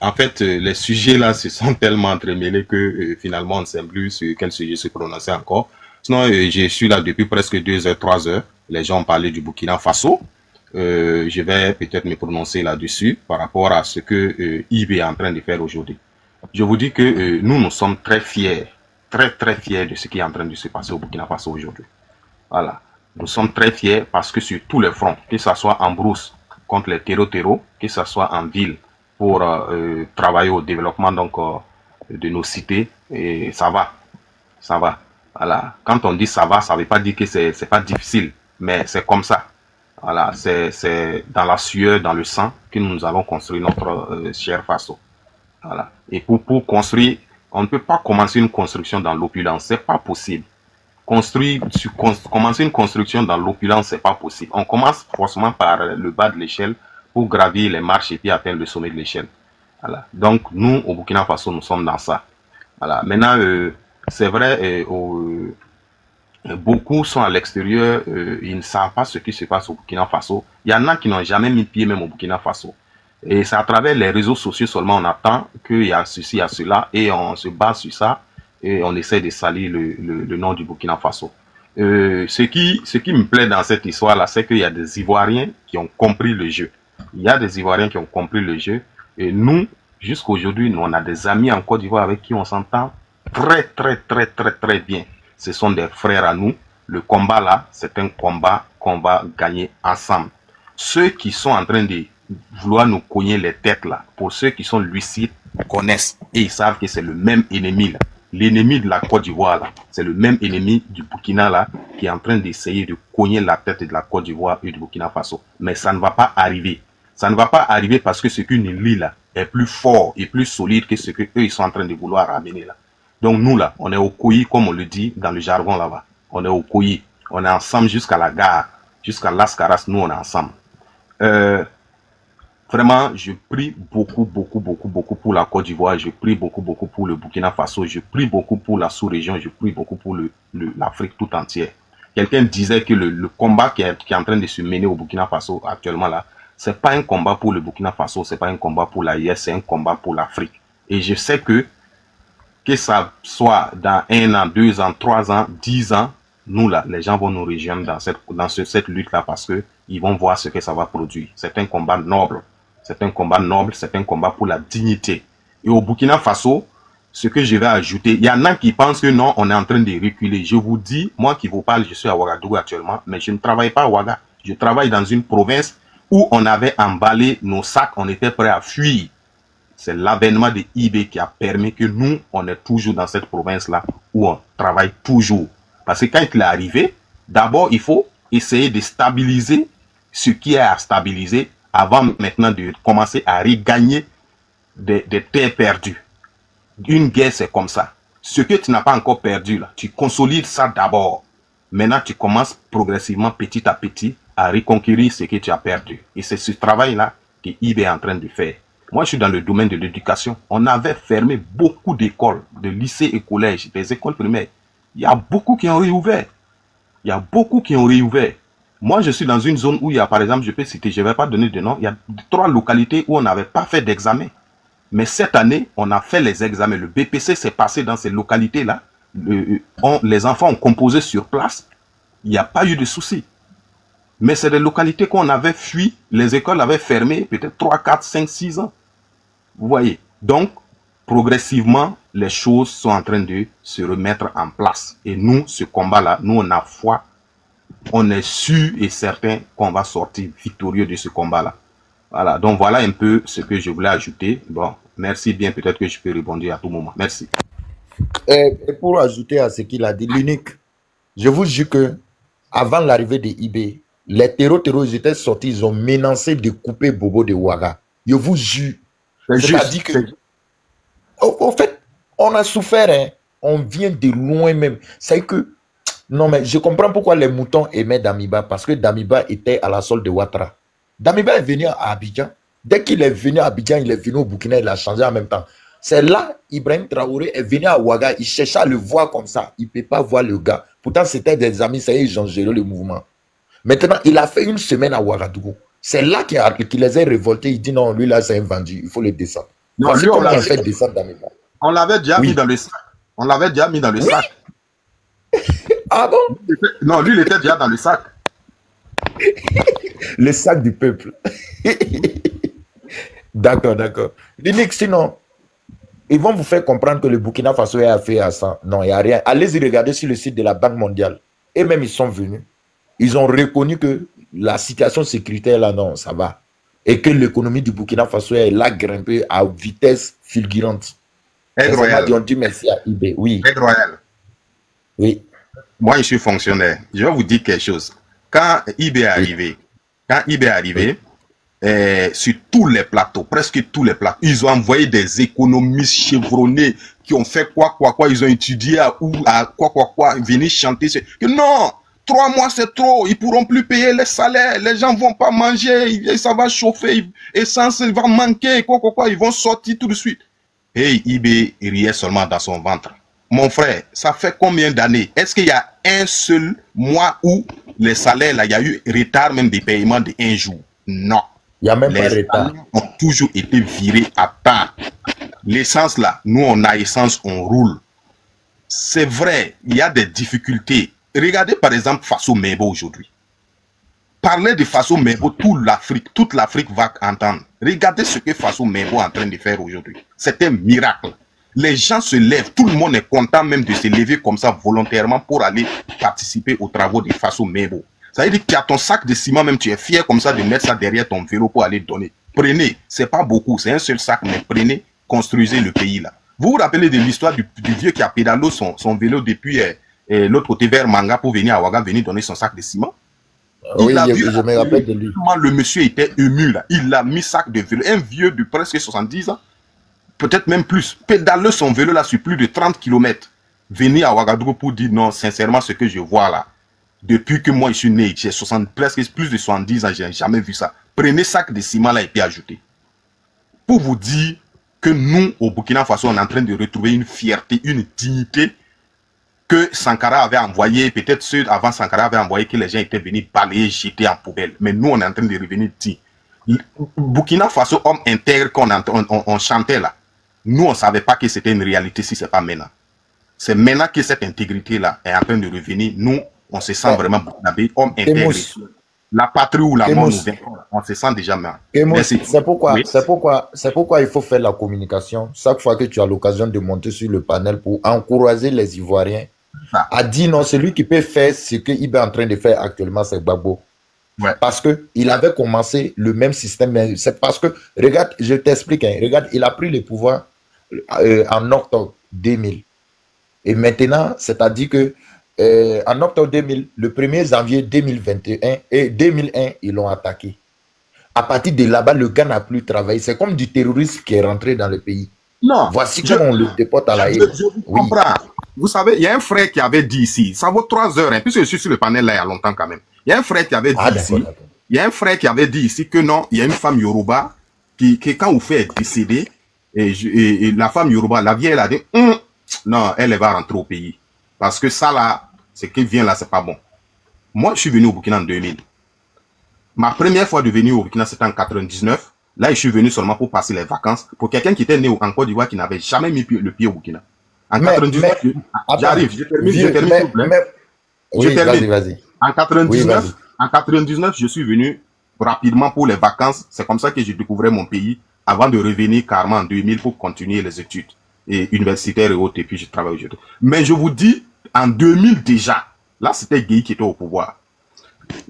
En fait, les sujets là se sont tellement entremêlés que finalement on ne sait plus sur quel sujet se prononcer encore. Sinon, je suis là depuis presque 2 heures, 3 heures. Les gens ont parlé du Burkina Faso. Je vais peut-être me prononcer là-dessus par rapport à ce que IB est en train de faire aujourd'hui. Je vous dis que nous sommes très fiers, très fiers de ce qui est en train de se passer au Burkina Faso aujourd'hui. Voilà. Nous sommes très fiers parce que sur tous les fronts, que ce soit en brousse contre les terreaux, que ce soit en ville pour travailler au développement donc de nos cités, et ça va. Ça va. Voilà. Quand on dit ça va, ça ne veut pas dire que c'est pas difficile, mais c'est comme ça. Voilà, c'est dans la sueur, dans le sang que nous allons construire notre cher Faso. Voilà. Et pour construire, on ne peut pas commencer une construction dans l'opulence, c'est pas possible. Commencer une construction dans l'opulence, c'est pas possible. On commence forcément par le bas de l'échelle pour gravir les marches et puis atteindre le sommet de l'échelle. Voilà. Donc nous, au Burkina Faso, nous sommes dans ça. Voilà. Maintenant, c'est vrai, beaucoup sont à l'extérieur, ils ne savent pas ce qui se passe au Burkina Faso. Il y en a qui n'ont jamais mis pied même au Burkina Faso. Et c'est à travers les réseaux sociaux seulement on attend qu'il y a ceci, il y a cela, et on se base sur ça, et on essaie de salir le nom du Burkina Faso. Ce qui me plaît dans cette histoire-là, c'est qu'il y a des Ivoiriens qui ont compris le jeu. Il y a des Ivoiriens qui ont compris le jeu, et nous, jusqu'à aujourd'hui, nous on a des amis en Côte d'Ivoire avec qui on s'entend très bien. Ce sont des frères à nous. Le combat là, c'est un combat qu'on va gagner ensemble. Ceux qui sont en train de vouloir nous cogner les têtes là, pour ceux qui sont lucides, connaissent et ils savent que c'est le même ennemi là. L'ennemi de la Côte d'Ivoire là, c'est le même ennemi du Burkina là, qui est en train d'essayer de cogner la tête de la Côte d'Ivoire et du Burkina Faso. Mais ça ne va pas arriver. Ça ne va pas arriver parce que ce qu'une île là est plus fort et plus solide que ce que eux ils sont en train de vouloir ramener là. Donc nous là, on est au Koyi, comme on le dit dans le jargon là-bas. On est au Koyi. On est ensemble jusqu'à la gare, jusqu'à Las Caras, nous on est ensemble. Vraiment, je prie beaucoup pour la Côte d'Ivoire, je prie beaucoup pour le Burkina Faso, je prie beaucoup pour la sous-région, je prie beaucoup pour l'Afrique tout entière. Quelqu'un disait que le combat qui est en train de se mener au Burkina Faso actuellement là, c'est pas un combat pour le Burkina Faso, c'est pas un combat pour l'AIS, c'est un combat pour l'Afrique. Et je sais que ça soit dans 1 an, 2 ans, 3 ans, 10 ans, nous là, les gens vont nous rejoindre dans cette lutte-là parce que ils vont voir ce que ça va produire. C'est un combat noble. C'est un combat noble, c'est un combat pour la dignité. Et au Burkina Faso, ce que je vais ajouter, il y en a qui pensent que non, on est en train de reculer. Je vous dis, moi qui vous parle, je suis à Ouagadougou actuellement, mais je ne travaille pas à Ouaga. Je travaille dans une province où on avait emballé nos sacs, on était prêt à fuir. C'est l'avènement de IB qui a permis que nous, on est toujours dans cette province-là où on travaille toujours. Parce que quand il est arrivé, d'abord, il faut essayer de stabiliser ce qui est à stabiliser avant maintenant de commencer à regagner des terres perdues. Une guerre, c'est comme ça. Ce que tu n'as pas encore perdu, là, tu consolides ça d'abord. Maintenant, tu commences progressivement, petit à petit, à reconquérir ce que tu as perdu. Et c'est ce travail-là que IB est en train de faire. Moi, je suis dans le domaine de l'éducation. On avait fermé beaucoup d'écoles, de lycées et collèges, des écoles primaires. Il y a beaucoup qui ont réouvert. Il y a beaucoup qui ont réouvert. Moi, je suis dans une zone où il y a, par exemple, je peux citer, je ne vais pas donner de nom, il y a 3 localités où on n'avait pas fait d'examen. Mais cette année, on a fait les examens. Le BPC s'est passé dans ces localités-là. Les enfants ont composé sur place. Il n'y a pas eu de soucis. Mais c'est des localités qu'on avait fui. Les écoles avaient fermé peut-être 3, 4, 5, 6 ans. Vous voyez. Donc, progressivement, les choses sont en train de se remettre en place. Et nous, ce combat-là, nous, on a foi. On est sûr et certain qu'on va sortir victorieux de ce combat-là. Voilà, donc voilà un peu ce que je voulais ajouter. Bon, merci bien, peut-être que je peux répondre à tout moment. Merci. Et pour ajouter à ce qu'il a dit, l'unique, je vous jure que avant l'arrivée de IB, les terroristes étaient sortis, ils ont menacé de couper Bobo de Ouaga. Je vous jure. C'est-à-dire que, au fait, on a souffert, hein. On vient de loin même. C'est que, non mais je comprends pourquoi les moutons aimaient Damiba, parce que Damiba était à la solde de Ouattara. Damiba est venu à Abidjan. Dès qu'il est venu à Abidjan, il est venu au Burkina, il a changé en même temps. C'est là, Ibrahim Traoré est venu à Ouaga, il cherchait à le voir comme ça. Il ne peut pas voir le gars. Pourtant, c'était des amis, ça y est, ils ont géré le mouvement. Maintenant, il a fait une semaine à Ouagadougou. C'est là qu'il les a révoltés. Il dit non, lui là, c'est un vendu, il faut le descendre. Non, lui, on l'a fait descendre Damiba. On l'avait déjà mis dans le sac. On l'avait déjà mis dans le sac. Ah bon? Non, lui, il était déjà dans le sac. Le sac du peuple. D'accord, d'accord. L'unique, sinon, ils vont vous faire comprendre que le Burkina Faso est affaire à ça. Non, il n'y a rien. Allez-y regarder sur le site de la Banque mondiale. Et même, ils sont venus. Ils ont reconnu que la situation sécuritaire, là, non, ça va. Et que l'économie du Burkina Faso est là grimpée à vitesse fulgurante. Ils ont dit merci à IB. Oui. Aide royale. Oui. Moi, je suis fonctionnaire. Je vais vous dire quelque chose. Quand IB est arrivé, sur tous les plateaux, presque tous les plateaux, ils ont envoyé des économistes chevronnés qui ont fait quoi, ils ont étudié à quoi, venir chanter. Que non, 3 mois c'est trop, ils pourront plus payer les salaires, les gens vont pas manger, ça va chauffer, essence va manquer, quoi, ils vont sortir tout de suite. Et IB riait seulement dans son ventre. Mon frère, ça fait combien d'années? Est-ce qu'il y a un seul mois où les salaires, là, il y a eu retard même des paiements de 1 jour? Non. Il n'y a même pas de retard. Les salaires ont toujours été virés à temps. L'essence, là, nous, on a essence, on roule. C'est vrai, il y a des difficultés. Regardez, par exemple, Faso Mebo aujourd'hui. Parler de Faso Mebo, toute l'Afrique va entendre. Regardez ce que Faso Mebo est en train de faire aujourd'hui. C'est un miracle. Les gens se lèvent, tout le monde est content même de se lever comme ça volontairement pour aller participer aux travaux de Faso Mebo. Ça veut dire que tu as ton sac de ciment, même tu es fier comme ça de mettre ça derrière ton vélo pour aller donner. Prenez, c'est pas beaucoup, c'est un seul sac, mais prenez, construisez le pays là. Vous vous rappelez de l'histoire du vieux qui a pédalé son vélo depuis l'autre côté vers Manga pour venir à Ouaga, venir donner son sac de ciment? Oui, je me rappelle de lui. Le monsieur était ému là, il a mis sac de vélo, un vieux de presque 70 ans. peut-être même plus, pédale son vélo là sur plus de 30 km, venir à Ouagadougou pour dire non, sincèrement, ce que je vois là, depuis que moi je suis né, j'ai presque plus de 70 ans, j'ai jamais vu ça. Prenez sac de ciment là et puis ajoutez. Pour vous dire que nous, au Burkina Faso, on est en train de retrouver une fierté, une dignité que Sankara avait envoyé, peut-être ceux avant Sankara avaient envoyé que les gens étaient venus balayer, jeter en poubelle. Mais nous, on est en train de revenir dire. Burkina Faso, homme intègre qu'on chantait là. Nous, on ne savait pas que c'était une réalité si ce n'est pas maintenant. C'est maintenant que cette intégrité-là est en train de revenir. Nous, on se sent vraiment burkinabé, homme intègre. La patrie ou la mort nous vient, on se sent déjà mal. C'est pourquoi, oui. C'est pourquoi il faut faire la communication. Chaque fois que tu as l'occasion de monter sur le panel pour encourager les Ivoiriens à dire non, celui qui peut faire ce qu'il est en train de faire actuellement, c'est Gbagbo. Ouais. Parce qu'il avait commencé le même système. C'est parce que, regarde, je t'explique, hein, regarde, il a pris le pouvoir en octobre 2000. Et maintenant, c'est-à-dire que en octobre 2000, le 1er janvier 2021 et 2001, ils l'ont attaqué. À partir de là-bas, le gars n'a plus travaillé. C'est comme du terrorisme qui est rentré dans le pays. Non. Voici comment on le déporte à la haine. Je comprends. Vous savez, il y a un frère qui avait dit ici, ça vaut 3 heures, hein, puisque je suis sur le panel là il y a longtemps quand même. Il y a un frère qui avait dit ici, il y a un frère qui avait dit ici que non, il y a une femme Yoruba qui quand vous faites décéder, et la femme Yoruba, la vieille, elle a dit, non, elle va rentrer au pays. Parce que ça là, ce qui vient là, c'est pas bon. Moi, je suis venu au Burkina en 2000. Ma première fois de venir au Burkina, c'était en 99. Là, je suis venu seulement pour passer les vacances. Pour quelqu'un qui était né en Côte d'Ivoire, qui n'avait jamais mis le pied au Burkina. En 99, j'arrive, je termine, s'il vous plaît. Je termine. Vas-y. En 99, je suis venu rapidement pour les vacances. C'est comme ça que j'ai découvert mon pays avant de revenir carrément en 2000 pour continuer les études et universitaires et autres. Et puis, je travaille aujourd'hui. Mais je vous dis, en 2000 déjà, là, c'était Guy qui était au pouvoir.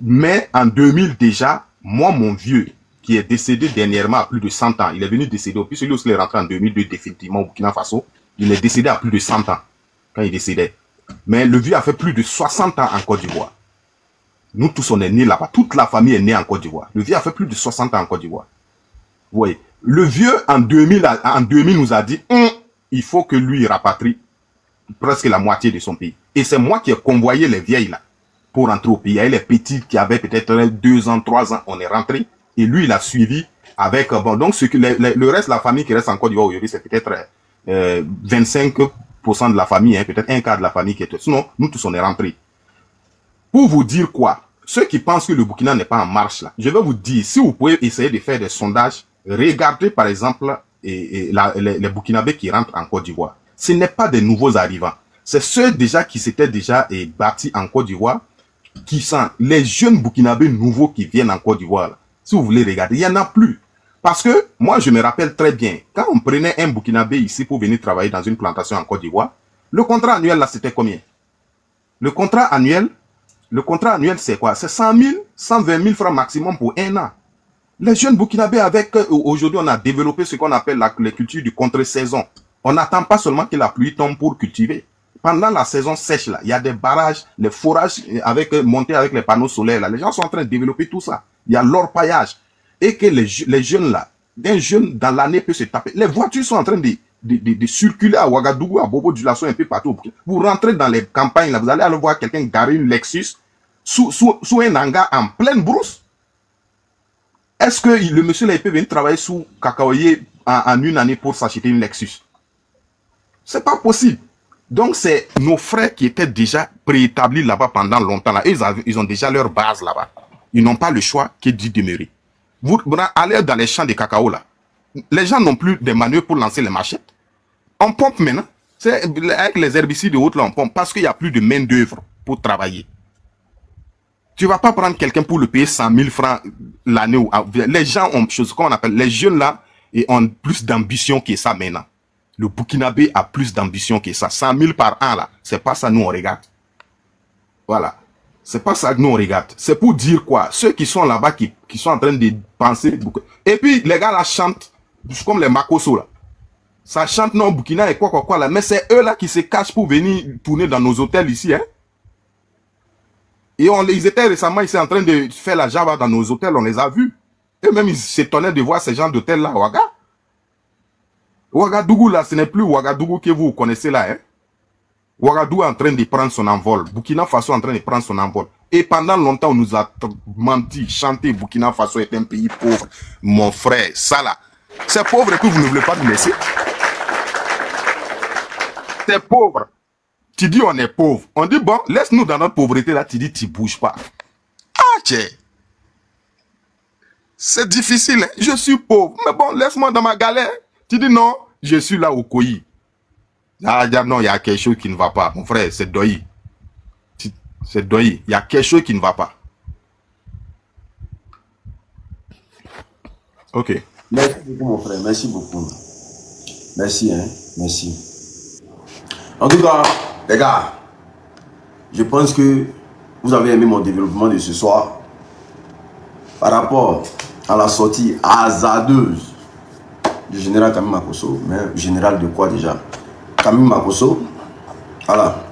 Mais en 2000 déjà, moi, mon vieux, qui est décédé dernièrement à plus de 100 ans, il est venu décéder, puis celui qui est rentré en 2002 définitivement au Burkina Faso, il est décédé à plus de 100 ans quand il décédait. Mais le vieux a fait plus de 60 ans en Côte d'Ivoire. Nous tous, on est nés là-bas. Toute la famille est née en Côte d'Ivoire. Le vieux a fait plus de 60 ans en Côte d'Ivoire. Vous voyez. Le vieux, en 2000 nous a dit, il faut que lui rapatrie presque la moitié de son pays. Et c'est moi qui ai convoyé les vieilles là pour rentrer au pays. Il y a les petits qui avaient peut-être 2 ans, 3 ans, on est rentré. Et lui, il a suivi avec, bon, donc le reste de la famille qui reste en Côte d'Ivoire aujourd'hui, c'est peut-être 25% de la famille, hein, peut-être un quart de la famille qui est... Sinon, nous tous, on est rentrés. Pour vous dire quoi? Ceux qui pensent que le Burkina n'est pas en marche là, je vais vous dire, si vous pouvez essayer de faire des sondages, regardez par exemple les Burkinabés qui rentrent en Côte d'Ivoire. Ce n'est pas des nouveaux arrivants. C'est ceux déjà qui s'étaient déjà bâtis en Côte d'Ivoire, qui sont les jeunes Burkinabés nouveaux qui viennent en Côte d'Ivoire. Si vous voulez regarder, il n'y en a plus. Parce que moi, je me rappelle très bien, quand on prenait un Burkinabé ici pour venir travailler dans une plantation en Côte d'Ivoire, le contrat annuel là, c'était combien? Le contrat annuel, c'est quoi? C'est 100 000, 120 000 francs maximum pour 1 an. Les jeunes Burkinabés aujourd'hui, on a développé ce qu'on appelle la culture du contre-saison. On n'attend pas seulement que la pluie tombe pour cultiver. Pendant la saison sèche, là, il y a des barrages, les forages montés avec les panneaux solaires, là. Les gens sont en train de développer tout ça. Il y a l'orpaillage. Et que les jeunes, là, un jeune dans l'année peut se taper. Les voitures sont en train de circuler à Ouagadougou, à Bobo-Dioulasso, un peu partout. Vous rentrez dans les campagnes, là, vous allez aller voir quelqu'un garer une Lexus sous un hangar en pleine brousse. Est-ce que le monsieur là, il peut venir travailler sous cacaoyer en une année pour s'acheter une Lexus? C'est pas possible. Donc, c'est nos frères qui étaient déjà préétablis là-bas pendant longtemps. Là. Ils ont déjà leur base là-bas. Ils n'ont pas le choix que d'y demeurer. Vous allez dans les champs de cacao là. Les gens n'ont plus de manœuvres pour lancer les machettes. On pompe maintenant. C'est avec les herbicides et autres là, on pompe parce qu'il n'y a plus de main d'œuvre pour travailler. Tu vas pas prendre quelqu'un pour le payer 100 000 francs l'année. Les gens ont chose qu'on appelle, les jeunes là, et ont plus d'ambition que ça maintenant. Le Burkinabé a plus d'ambition que ça. 100 000 par an là, c'est pas ça nous on regarde. Voilà. C'est pas ça que nous on regarde. C'est pour dire quoi? Ceux qui sont là-bas, qui sont en train de penser. Et puis les gars là chantent, comme les Makosso là. Ça chante non Burkina et quoi là. Mais c'est eux là qui se cachent pour venir tourner dans nos hôtels ici, hein. Et ils étaient récemment ici en train de faire la java dans nos hôtels, on les a vus. Eux-mêmes, ils s'étonnaient de voir ces gens d'hôtels là, Ouaga. Ouagadougou, là, ce n'est plus Ouagadougou que vous connaissez là. Hein? Ouagadougou est en train de prendre son envol. Burkina Faso est en train de prendre son envol. Et pendant longtemps, on nous a menti, chanté Burkina Faso est un pays pauvre. Mon frère, ça là. C'est pauvre et puis vous ne voulez pas nous laisser. C'est pauvre. Tu dis on est pauvre. On dit bon, laisse-nous dans notre pauvreté là. Tu dis tu bouges pas. Ah, tiens. C'est difficile. Hein? Je suis pauvre. Mais bon, laisse-moi dans ma galère. Tu dis non, je suis là au Koyi. Ah, non, il y a quelque chose qui ne va pas. Mon frère, c'est Doyi. C'est Doyi. Il y a quelque chose qui ne va pas. Ok. Merci beaucoup, mon frère. Merci beaucoup. Merci, hein. Merci. En tout cas, les gars, je pense que vous avez aimé mon développement de ce soir par rapport à la sortie hasardeuse du général Camille Makosso. Mais général de quoi déjà? Camille Makosso. Voilà.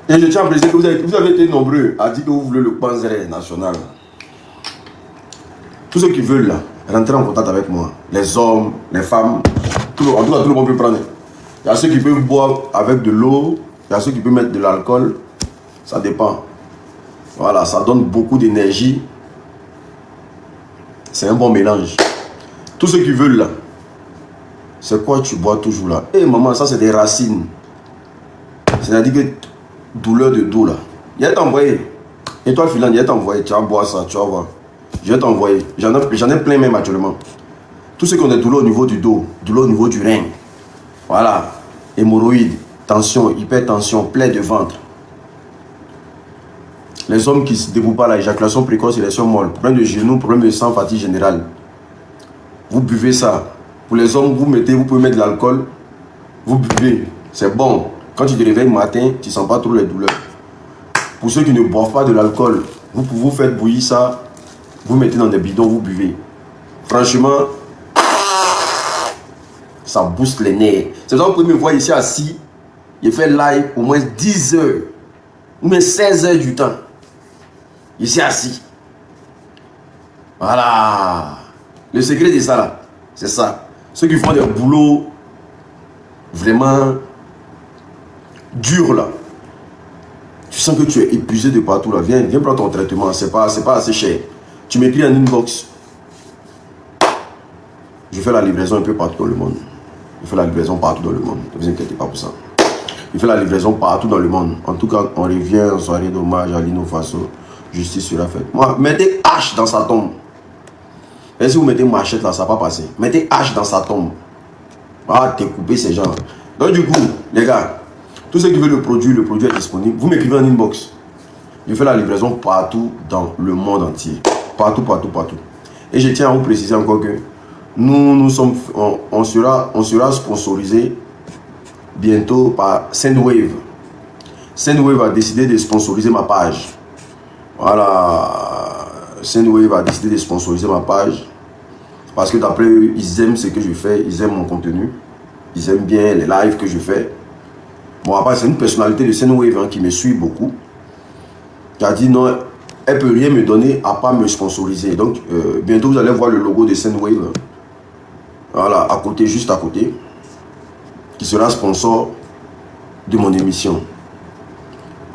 Et je tiens à préciser que vous avez été nombreux à dire que vous voulez le Panzeré national. Tous ceux qui veulent là, rentrer en contact avec moi, les hommes, les femmes, en tout cas tout le monde peut prendre. Il y a ceux qui peuvent boire avec de l'eau, il y a ceux qui peuvent mettre de l'alcool, ça dépend. Voilà, ça donne beaucoup d'énergie. C'est un bon mélange. Tous ceux qui veulent là, c'est quoi tu bois toujours là? Eh maman, ça c'est des racines. C'est-à-dire que douleur de dos là. Il va t'envoyer. Étoile filante, il va t'envoyer. Tu vas boire ça, tu vas voir. Je vais t'envoyer. J'en ai plein même actuellement. Tous ceux qui ont des douleurs au niveau du dos, douleurs au niveau du rein. Voilà. Hémorroïdes, tension, hypertension, plaie de ventre. Les hommes qui ne se déboutent pas la éjaculation précoce et les sont molles. Problème de genoux, problème de sang, fatigue générale. Vous buvez ça. Pour les hommes, vous pouvez mettre de l'alcool. Vous buvez. C'est bon. Quand tu te réveilles le matin, tu ne sens pas trop les douleurs. Pour ceux qui ne boivent pas de l'alcool, vous faites bouillir ça. Vous mettez dans des bidons, vous buvez. Franchement, ça booste les nerfs. C'est pour ça que vous pouvez me voir ici assis. Il fait live au moins 10 heures. Ou même 16 heures du temps. Ici assis. Voilà. Le secret de ça là, c'est ça. Ceux qui font des boulots vraiment durs là. Tu sens que tu es épuisé de partout là. Viens prendre ton traitement. C'est pas assez cher. Tu m'écris en inbox. Je fais la livraison un peu partout dans le monde. Je fais la livraison partout dans le monde. Ne vous inquiétez pas pour ça. Je fais la livraison partout dans le monde. En tout cas, on revient en soirée d'hommage à Lino Faso. Justice sera faite. Moi, mettez hache dans sa tombe. Et si vous mettez machette là, ça va pas passer. Mettez hache dans sa tombe. Ah, découper ces gens. Donc du coup, les gars, tous ceux qui veulent le produit est disponible. Vous m'écrivez en inbox. Je fais la livraison partout dans le monde entier. Partout. Et je tiens à vous préciser encore que on sera sponsorisé bientôt par Sendwave. Sendwave a décidé de sponsoriser ma page. Voilà. Sendwave a décidé de sponsoriser ma page. Parce que d'après eux, ils aiment ce que je fais. Ils aiment mon contenu. Ils aiment bien les lives que je fais. Bon, après, c'est une personnalité de Sendwave hein, qui me suit beaucoup. Qui a dit non, elle peut rien me donner à part me sponsoriser. Donc, bientôt, vous allez voir le logo de Sendwave. Voilà, à côté, juste à côté. Qui sera sponsor de mon émission.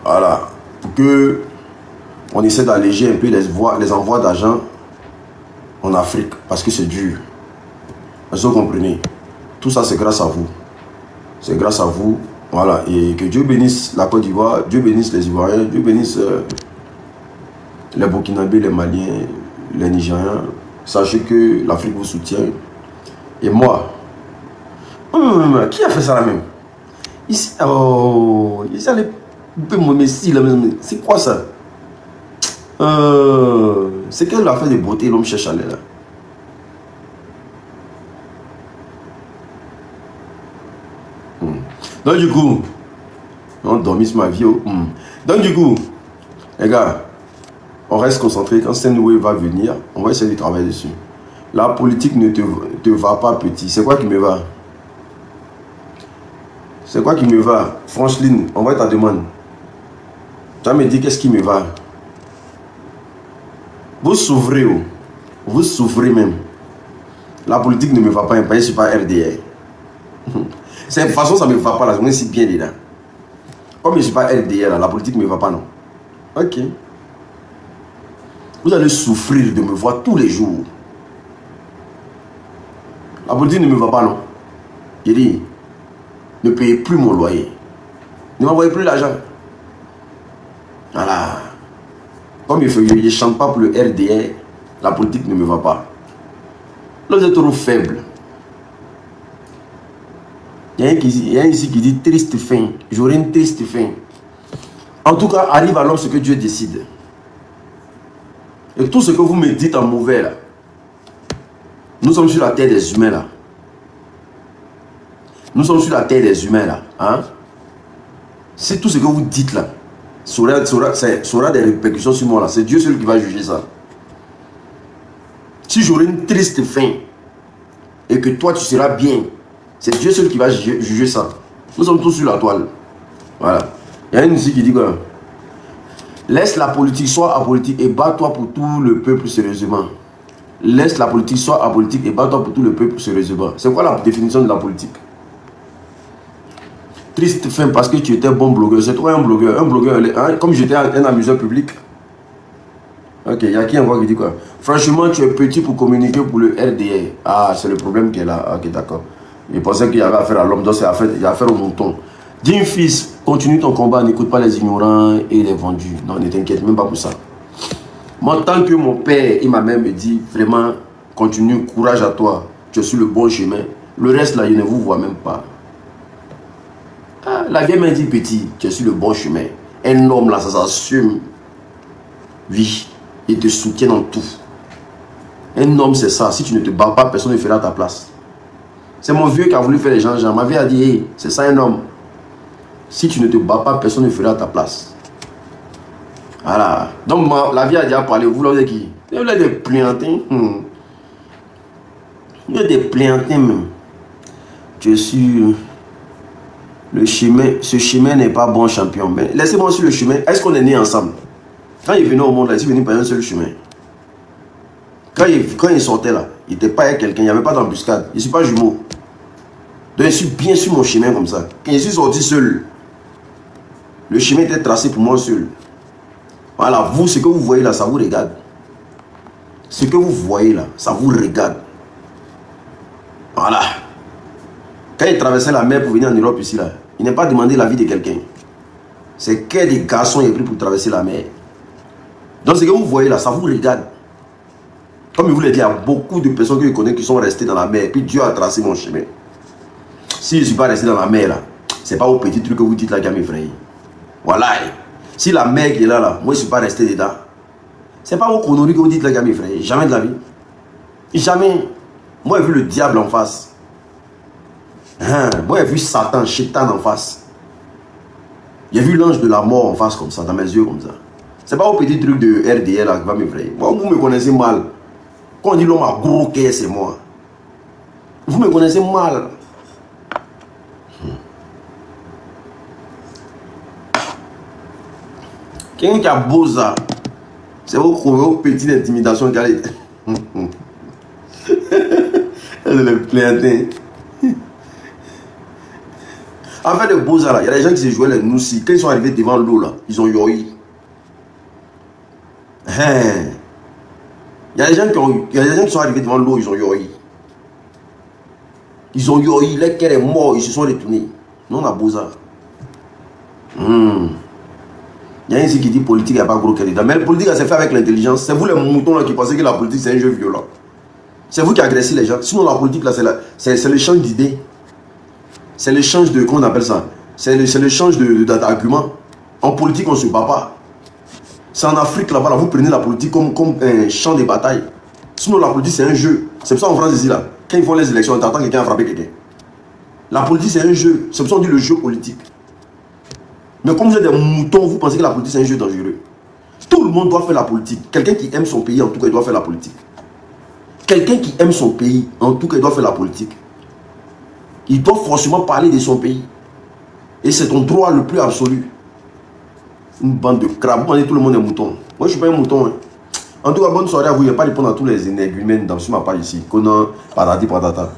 Voilà. Pour que on essaie d'alléger un peu les envois d'argent en Afrique. Parce que c'est dur. Est-ce que vous comprenez? Tout ça, c'est grâce à vous. C'est grâce à vous. Voilà. Et que Dieu bénisse la Côte d'Ivoire. Dieu bénisse les Ivoiriens. Dieu bénisse les Burkinabés, les Maliens, les Nigériens. Sachez que l'Afrique vous soutient. Et moi, qui a fait ça là même? Ici, oh, ici, c'est quoi ça? C'est quelle affaire de beauté l'homme cherche à aller là? Donc du coup, on dormit sur ma vie. Donc du coup, les gars, on reste concentré. Quand Sendwave va venir, on va essayer de travailler dessus. La politique ne te va pas, petit. C'est quoi qui me va? C'est quoi qui me va? Franchement, envoie ta demande. Tu vas me dire qu'est-ce qui me va. Vous souffrez, oh. Vous souffrez même. La politique ne me va pas, je ne suis pas RDR. De toute façon, ça ne me va pas, là, je suis bien dedans. Comme je ne suis pas RDR, là, la politique ne me va pas, non. Ok. Vous allez souffrir de me voir tous les jours. La politique ne me va pas, non. Il dit, ne payez plus mon loyer. Ne m'envoyez plus l'argent. Voilà. Comme je ne chante pas pour le RDR, la politique ne me va pas. Là, vous êtes trop faible. Il y a un ici qui dit triste fin. J'aurai une triste fin. En tout cas, arrive à l'homme ce que Dieu décide. Et tout ce que vous me dites en mauvais là, nous sommes sur la terre des humains là. Nous sommes sur la terre des humains là. Hein? C'est tout ce que vous dites là. Ça aura des répercussions sur moi là. C'est Dieu seul qui va juger ça. Si j'aurai une triste fin et que toi tu seras bien, c'est Dieu seul qui va juger ça. Nous sommes tous sur la toile. Voilà. Il y a une musique qui dit quoi? Laisse la politique soit apolitique et bats-toi pour tout le peuple sérieusement. Laisse la politique soit apolitique et bats-toi pour tout le peuple sérieusement. C'est quoi la définition de la politique? Triste fin parce que tu étais bon blogueur. C'est toi un blogueur. Un blogueur, hein, comme j'étais un amuseur public. Ok, il y a qui encore qui dit quoi? Franchement, tu es petit pour communiquer pour le RDA. Ah, c'est le problème qui est là. Ok, d'accord. Il pensait qu'il y avait affaire à l'homme, donc il y a affaire au mouton. Dis fils, continue ton combat, n'écoute pas les ignorants et les vendus. Non, ne t'inquiète même pas pour ça. Moi, tant que mon père et ma mère me disent vraiment, continue, courage à toi, tu es sur le bon chemin. Le reste là, je ne vous vois même pas. Ah, la vieille m'a dit petit, tu es sur le bon chemin. Un homme là, ça s'assume. Oui, il te soutient dans tout. Un homme, c'est ça. Si tu ne te bats pas, personne ne fera ta place. C'est mon vieux qui a voulu faire les gens. Ma vie a dit, hey, c'est ça un homme. Si tu ne te bats pas, personne ne fera ta place. Voilà. Donc, la vie a déjà parlé. Vous l'avez qui? Vous avez des pliantins. Vous avez des pliantins même. Je suis... Le chemin, ce chemin n'est pas bon, champion. Mais laissez-moi sur le chemin. Est-ce qu'on est nés ensemble? Quand il venait au monde, là, il est venu par un seul chemin. Quand il sortait là, il n'était pas avec quelqu'un, il n'y avait pas d'embuscade. Je ne suis pas jumeau. Donc je suis bien sur mon chemin comme ça. Quand je suis sorti seul, le chemin était tracé pour moi seul. Voilà, vous, ce que vous voyez là, ça vous regarde. Ce que vous voyez là, ça vous regarde. Voilà. Quand il traversait la mer pour venir en Europe ici là, il n'a pas demandé l'avis de quelqu'un. C'est que des garçons il a pris pour traverser la mer. Donc ce que vous voyez là, ça vous regarde. Comme je vous l'ai dit, il y a beaucoup de personnes que je connais qui sont restées dans la mer. Puis Dieu a tracé mon chemin. Si je ne suis pas resté dans la mer là, ce n'est pas vos petits trucs que vous dites là qui m'effraient. Voilà. Si la mer qui est là, moi je ne suis pas resté dedans. Ce n'est pas vos conneries que vous dites là qui m'effraient. Jamais de la vie. Jamais. Moi j'ai vu le diable en face. Moi j'ai vu Satan, Chétan en face. J'ai vu l'ange de la mort en face comme ça, dans mes yeux comme ça. Ce n'est pas vos petits trucs de RDL là qui va m'effrayer. Moi vous me connaissez mal. Quand on dit l'homme a gros cœur, c'est moi. Vous me connaissez mal. Quelqu'un qui a beau ça, c'est vos petites intimidations qui allaient. C'est le plantain. En fait, de beaux là, il y a des gens qui se jouaient les noussis. Quand ils sont arrivés devant l'eau là, ils ont yoï. Il y a des gens qui sont arrivés devant l'eau, ils ont yoï. Ils ont yoï, leur cœur est mort, ils se sont retournés. Nous, on a beau ça. Il y a un ici qui dit politique, il n'y a pas gros cœur dedans. Mais la politique, c'est fait avec l'intelligence. C'est vous les moutons là, qui pensez que la politique, c'est un jeu violent. C'est vous qui agressez les gens. Sinon, la politique, là, c'est l'échange d'idées. C'est l'échange de... Comment on appelle ça? C'est l'échange d'arguments. En politique, on ne se bat pas. C'est en Afrique, là-bas, là, vous prenez la politique comme un champ de bataille. Sinon, la politique, c'est un jeu. C'est pour ça en France, ici, là, quand ils font les élections, on t'entend quelqu'un frapper quelqu'un. La politique, c'est un jeu. C'est pour ça qu'on dit le jeu politique. Mais comme vous êtes des moutons, vous pensez que la politique, c'est un jeu dangereux. Tout le monde doit faire la politique. Quelqu'un qui aime son pays, en tout cas, il doit faire la politique. Quelqu'un qui aime son pays, en tout cas, il doit faire la politique. Il doit forcément parler de son pays. Et c'est ton droit le plus absolu. Une bande de crabes. Vous pensez que tout le monde est mouton. Moi, je ne suis pas un mouton. Hein. En tout cas, bonne soirée à vous. Il n'y a pas de répondre à tous les énergumènes dans ma page ici. Conan, patati patata.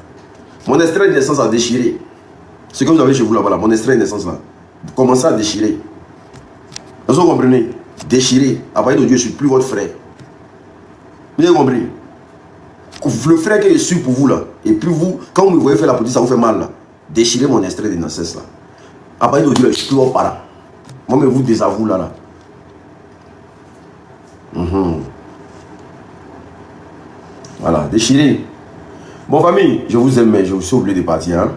Mon extrait de naissance a déchiré. Ce que vous avez chez vous là-bas, mon extrait de naissance là. Vous commencez à déchirer. Est-ce que vous comprenez? Déchirer. Après de Dieu, je ne suis plus votre frère. Vous avez compris? Le frère que je suis pour vous là. Et puis vous, quand vous me voyez faire la politique, ça vous fait mal là. Déchirez mon extrait de naissance là. Après de Dieu, je ne suis plus votre parent. Moi, mais vous désavoue là. Voilà, déchirez. Bon famille, je vous aime, mais je vous suis obligé de partir. Hein?